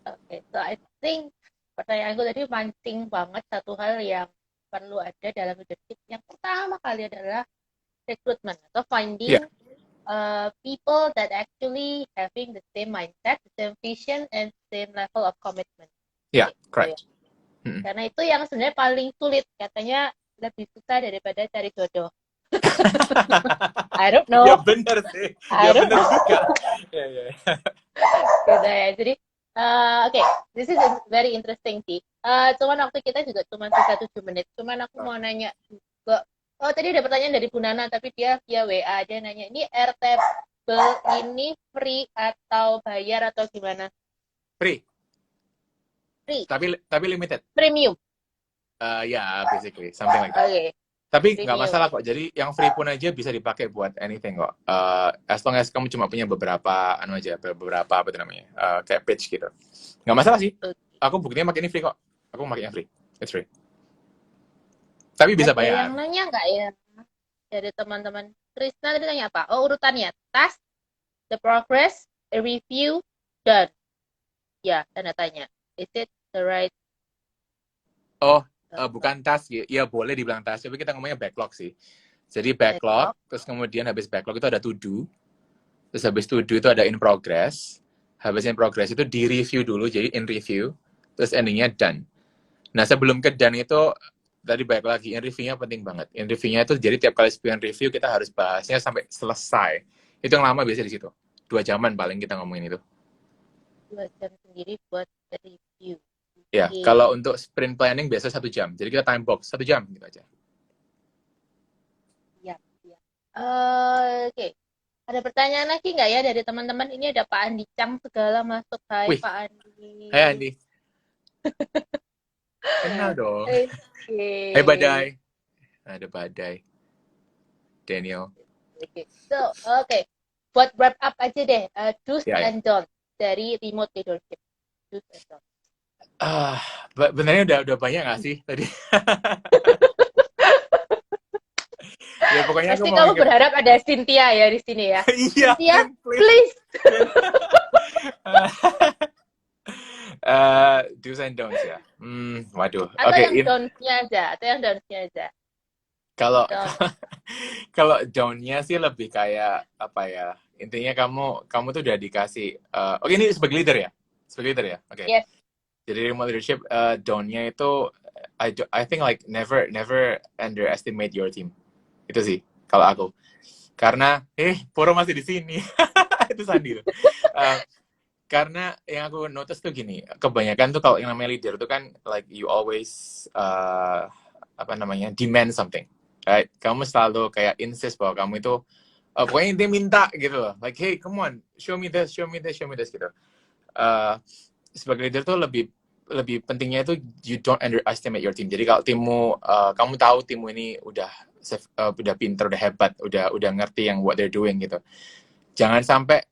Speaker 1: Oke, so I think pertanyaanku tadi mancing banget satu hal yang perlu ada dalam leadership. Yang pertama kali adalah recruitment atau finding people that actually having the same mindset, the same vision, and same level of commitment.
Speaker 2: Yeah, correct.
Speaker 1: Ya. Karena itu yang sebenarnya paling sulit, katanya lebih susah daripada cari jodoh. I don't know.
Speaker 2: Ya benar sih. Ya benar juga. Ya.
Speaker 1: Gitu ya. Jadi, oke, this is very interesting sih. Cuman waktu kita juga cuma sisa 7 menit. Cuman aku mau nanya juga. Oh, tadi ada pertanyaan dari Bu Nana, tapi dia via WA. Dia nanya, ini Airtable ini free atau bayar atau gimana?
Speaker 2: Free.
Speaker 1: Free.
Speaker 2: Tapi limited.
Speaker 1: Premium.
Speaker 2: Ya, basically something like that.
Speaker 1: Okay.
Speaker 2: Tapi nggak masalah kok. Jadi yang free pun aja bisa dipakai buat anything kok. As long as kamu cuma punya beberapa apa itu namanya, kayak page gitu. Nggak masalah sih. Aku buktinya pakai ini free kok. Aku pakai yang free. It's free. Tapi bisa bayar.
Speaker 1: Ada yang nanya nggak ya dari teman-teman? Krisna tadi tanya apa? Oh, urutannya. Task, the progress, a review, done. Ya, tanda tanya. Is it the right?
Speaker 2: Oh, bukan task ya, boleh dibilang task, tapi kita ngomongnya backlog sih. Jadi backlog, terus kemudian habis backlog itu ada to do, terus habis to do itu ada in progress, habis in progress itu di review dulu, jadi in review, terus endingnya done. Nah sebelum ke done itu, tadi balik lagi, in review-nya penting banget. In review-nya itu jadi tiap kali in review kita harus bahasnya sampai selesai. Itu yang lama biasanya di situ. 2 jaman paling kita ngomongin itu.
Speaker 1: 2 jam sendiri buat review.
Speaker 2: Ya, kalau untuk sprint planning biasa 1 jam. Jadi kita time box 1 jam gitu aja.
Speaker 1: Ya. Oke. Ada pertanyaan lagi nggak ya dari teman-teman? Ini ada Pak Andi Cang segala masuk. Hai Wih. Pak Andi.
Speaker 2: Hai Andi. Kenal dong.
Speaker 1: Okay.
Speaker 2: Hai Badai. Ada Badai. Daniel.
Speaker 1: Okay. So, buat wrap up aja deh. Do's and don'ts dari remote leadership. Do's and don'ts.
Speaker 2: Benernya udah banyak nggak sih tadi? Ya pokoknya
Speaker 1: pasti kamu berharap ada Cynthia ya di sini ya.
Speaker 2: Iya.
Speaker 1: Cynthia, please.
Speaker 2: Do's and don'ts ya. Waduh.
Speaker 1: Atau yang don'ts-nya aja.
Speaker 2: Kalau down-nya sih lebih kayak apa ya? Intinya kamu tuh udah dikasih. Oke, ini sebagai leader ya. Oke.
Speaker 1: Yes.
Speaker 2: Jadi remote leadership down-nya itu I think like never underestimate your team. Itu sih kalau aku. Karena Poro masih di sini. Itu Sandi. Karena yang aku notice tuh gini, kebanyakan tuh kalau yang namanya leader tuh kan like you always apa namanya demand something, right? Kamu selalu kayak insist bahwa kamu itu pokoknya dia minta gitu loh, like hey come on, show me this, show me this, show me this gitu. Uh, Sebagai leader tuh lebih lebih pentingnya itu you don't underestimate your team. Jadi kalau timmu kamu tahu timmu ini udah pinter, udah hebat, udah ngerti yang what they're doing gitu. Jangan sampai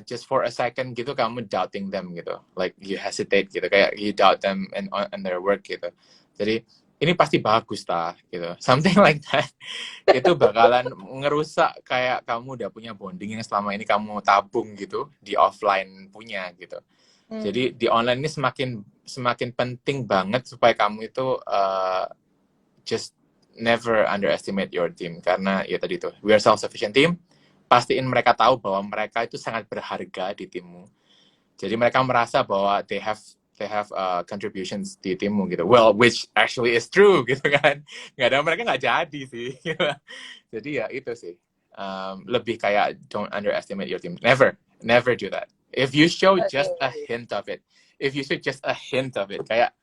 Speaker 2: just for a second gitu kamu doubting them gitu, like you hesitate gitu, kayak you doubt them and their work gitu. Jadi ini pasti bagus gitu, something like that. Itu bakalan ngerusak kayak kamu udah punya bonding yang selama ini kamu tabung gitu di offline punya gitu. Jadi di online ini semakin penting banget supaya kamu itu just never underestimate your team, karena ya tadi tuh we are self sufficient team. Pastiin mereka tahu bahwa mereka itu sangat berharga di timmu. Jadi mereka merasa bahwa they have contributions di timmu gitu. Well, which actually is true gitu kan. Nggak ada, mereka nggak jadi sih. Jadi ya itu sih. Lebih kayak don't underestimate your team. Never do that. If you show just a hint of it, kayak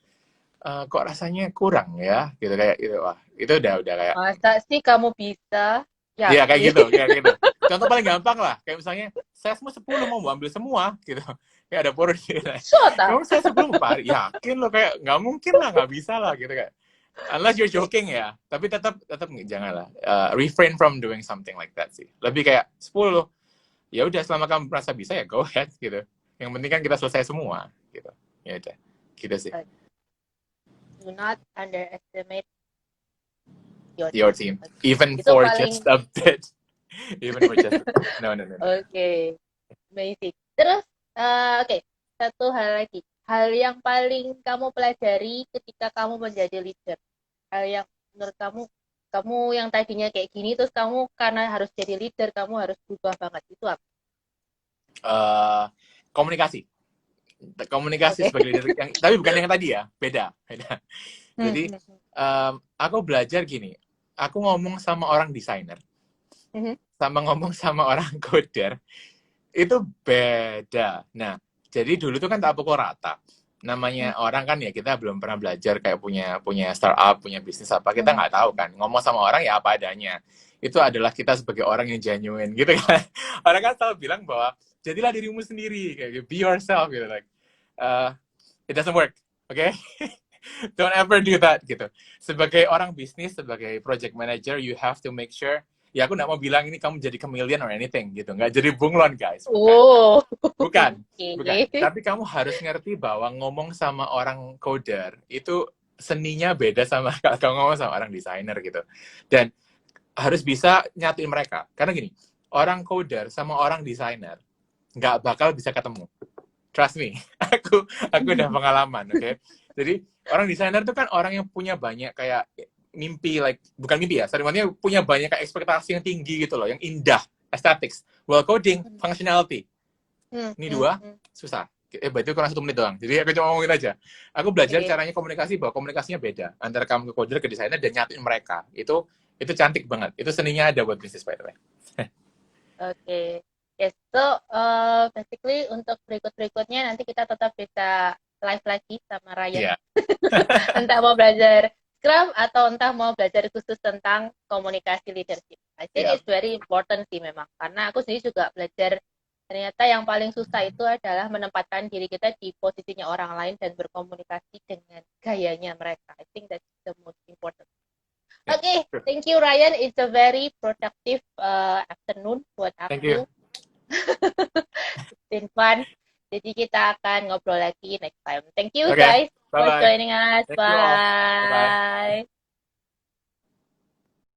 Speaker 2: kok rasanya kurang ya, gitu kayak itu, wah itu udah kayak.
Speaker 1: Masa sih kamu bisa?
Speaker 2: Iya kayak
Speaker 1: Yakin?
Speaker 2: gitu, kayak gitu. Contoh paling gampang lah, kayak misalnya saya semua 10 mau ambil semua gitu. Kayak ada poros gitu.
Speaker 1: Sota.
Speaker 2: Kamu saya 10 Pak, yakin lo, kayak nggak mungkin lah, nggak bisa lah gitu kayak. Unless you're joking ya, tapi tetap janganlah. Refrain from doing something like that sih. Lebih kayak 10, ya udah selama kamu merasa bisa ya go ahead gitu. Yang penting kan kita selesai semua gitu. Ya udah, gitu sih.
Speaker 1: Do not underestimate
Speaker 2: Your team, even
Speaker 1: itu
Speaker 2: for
Speaker 1: paling...
Speaker 2: just a bit. Even for just no.
Speaker 1: Oke. Amazing. Terus oke, satu hal lagi. Hal yang paling kamu pelajari ketika kamu menjadi leader. Hal yang menurut kamu yang tadinya kayak gini, terus kamu karena harus jadi leader, kamu harus berubah banget. Itu apa?
Speaker 2: Komunikasi. Sebagai leader yang, tapi bukan yang tadi ya, beda. Jadi aku belajar gini, aku ngomong sama orang desainer, sama ngomong sama orang coder itu beda. Nah, jadi dulu tuh kan tak pukul rata. Namanya orang kan ya, kita belum pernah belajar kayak punya startup, punya bisnis apa, kita nggak tahu kan. Ngomong sama orang ya apa adanya. Itu adalah kita sebagai orang yang genuine gitu kan. Orang kan selalu bilang bahwa jadilah dirimu sendiri, kayak be yourself gitu, like it doesn't work, okay? Don't ever do that gitu. Sebagai orang bisnis, sebagai project manager, you have to make sure. Ya aku nggak mau bilang ini kamu jadi chameleon or anything gitu, nggak jadi bunglon guys. Bukan. Tapi kamu harus ngerti bahwa ngomong sama orang coder itu seninya beda sama kalau ngomong sama orang desainer gitu. Dan harus bisa nyatuin mereka. Karena gini, orang coder sama orang desainer nggak bakal bisa ketemu. Trust me, aku udah pengalaman, oke? Okay? Jadi orang desainer itu kan orang yang punya banyak kayak mimpi, like bukan mimpi ya, maksudnya punya banyak kayak ekspektasi yang tinggi gitu loh, yang indah, aesthetics. Well, coding, functionality. Ini dua susah. Berarti kurang 1 menit doang. Jadi aku cuma ngomongin aja. Aku belajar caranya komunikasi, bahwa komunikasinya beda antara kamu ke coder, ke desainer, dan nyatuin mereka. Itu cantik banget. Itu seninya ada buat bisnis, by the way.
Speaker 1: Oke. Yes, so basically untuk berikutnya nanti kita tetap bisa live lagi sama Ryan. Yeah. Entah mau belajar Scrum atau entah mau belajar khusus tentang komunikasi leadership. I think it's very important sih memang. Karena aku sendiri juga belajar, ternyata yang paling susah itu adalah menempatkan diri kita di posisinya orang lain dan berkomunikasi dengan gayanya mereka. I think that's the most important. Oke, thank you Ryan. It's a very productive afternoon buat aku. Thank you. It's been fun. Jadi kita akan ngobrol lagi next time. Thank you guys for joining us. Bye.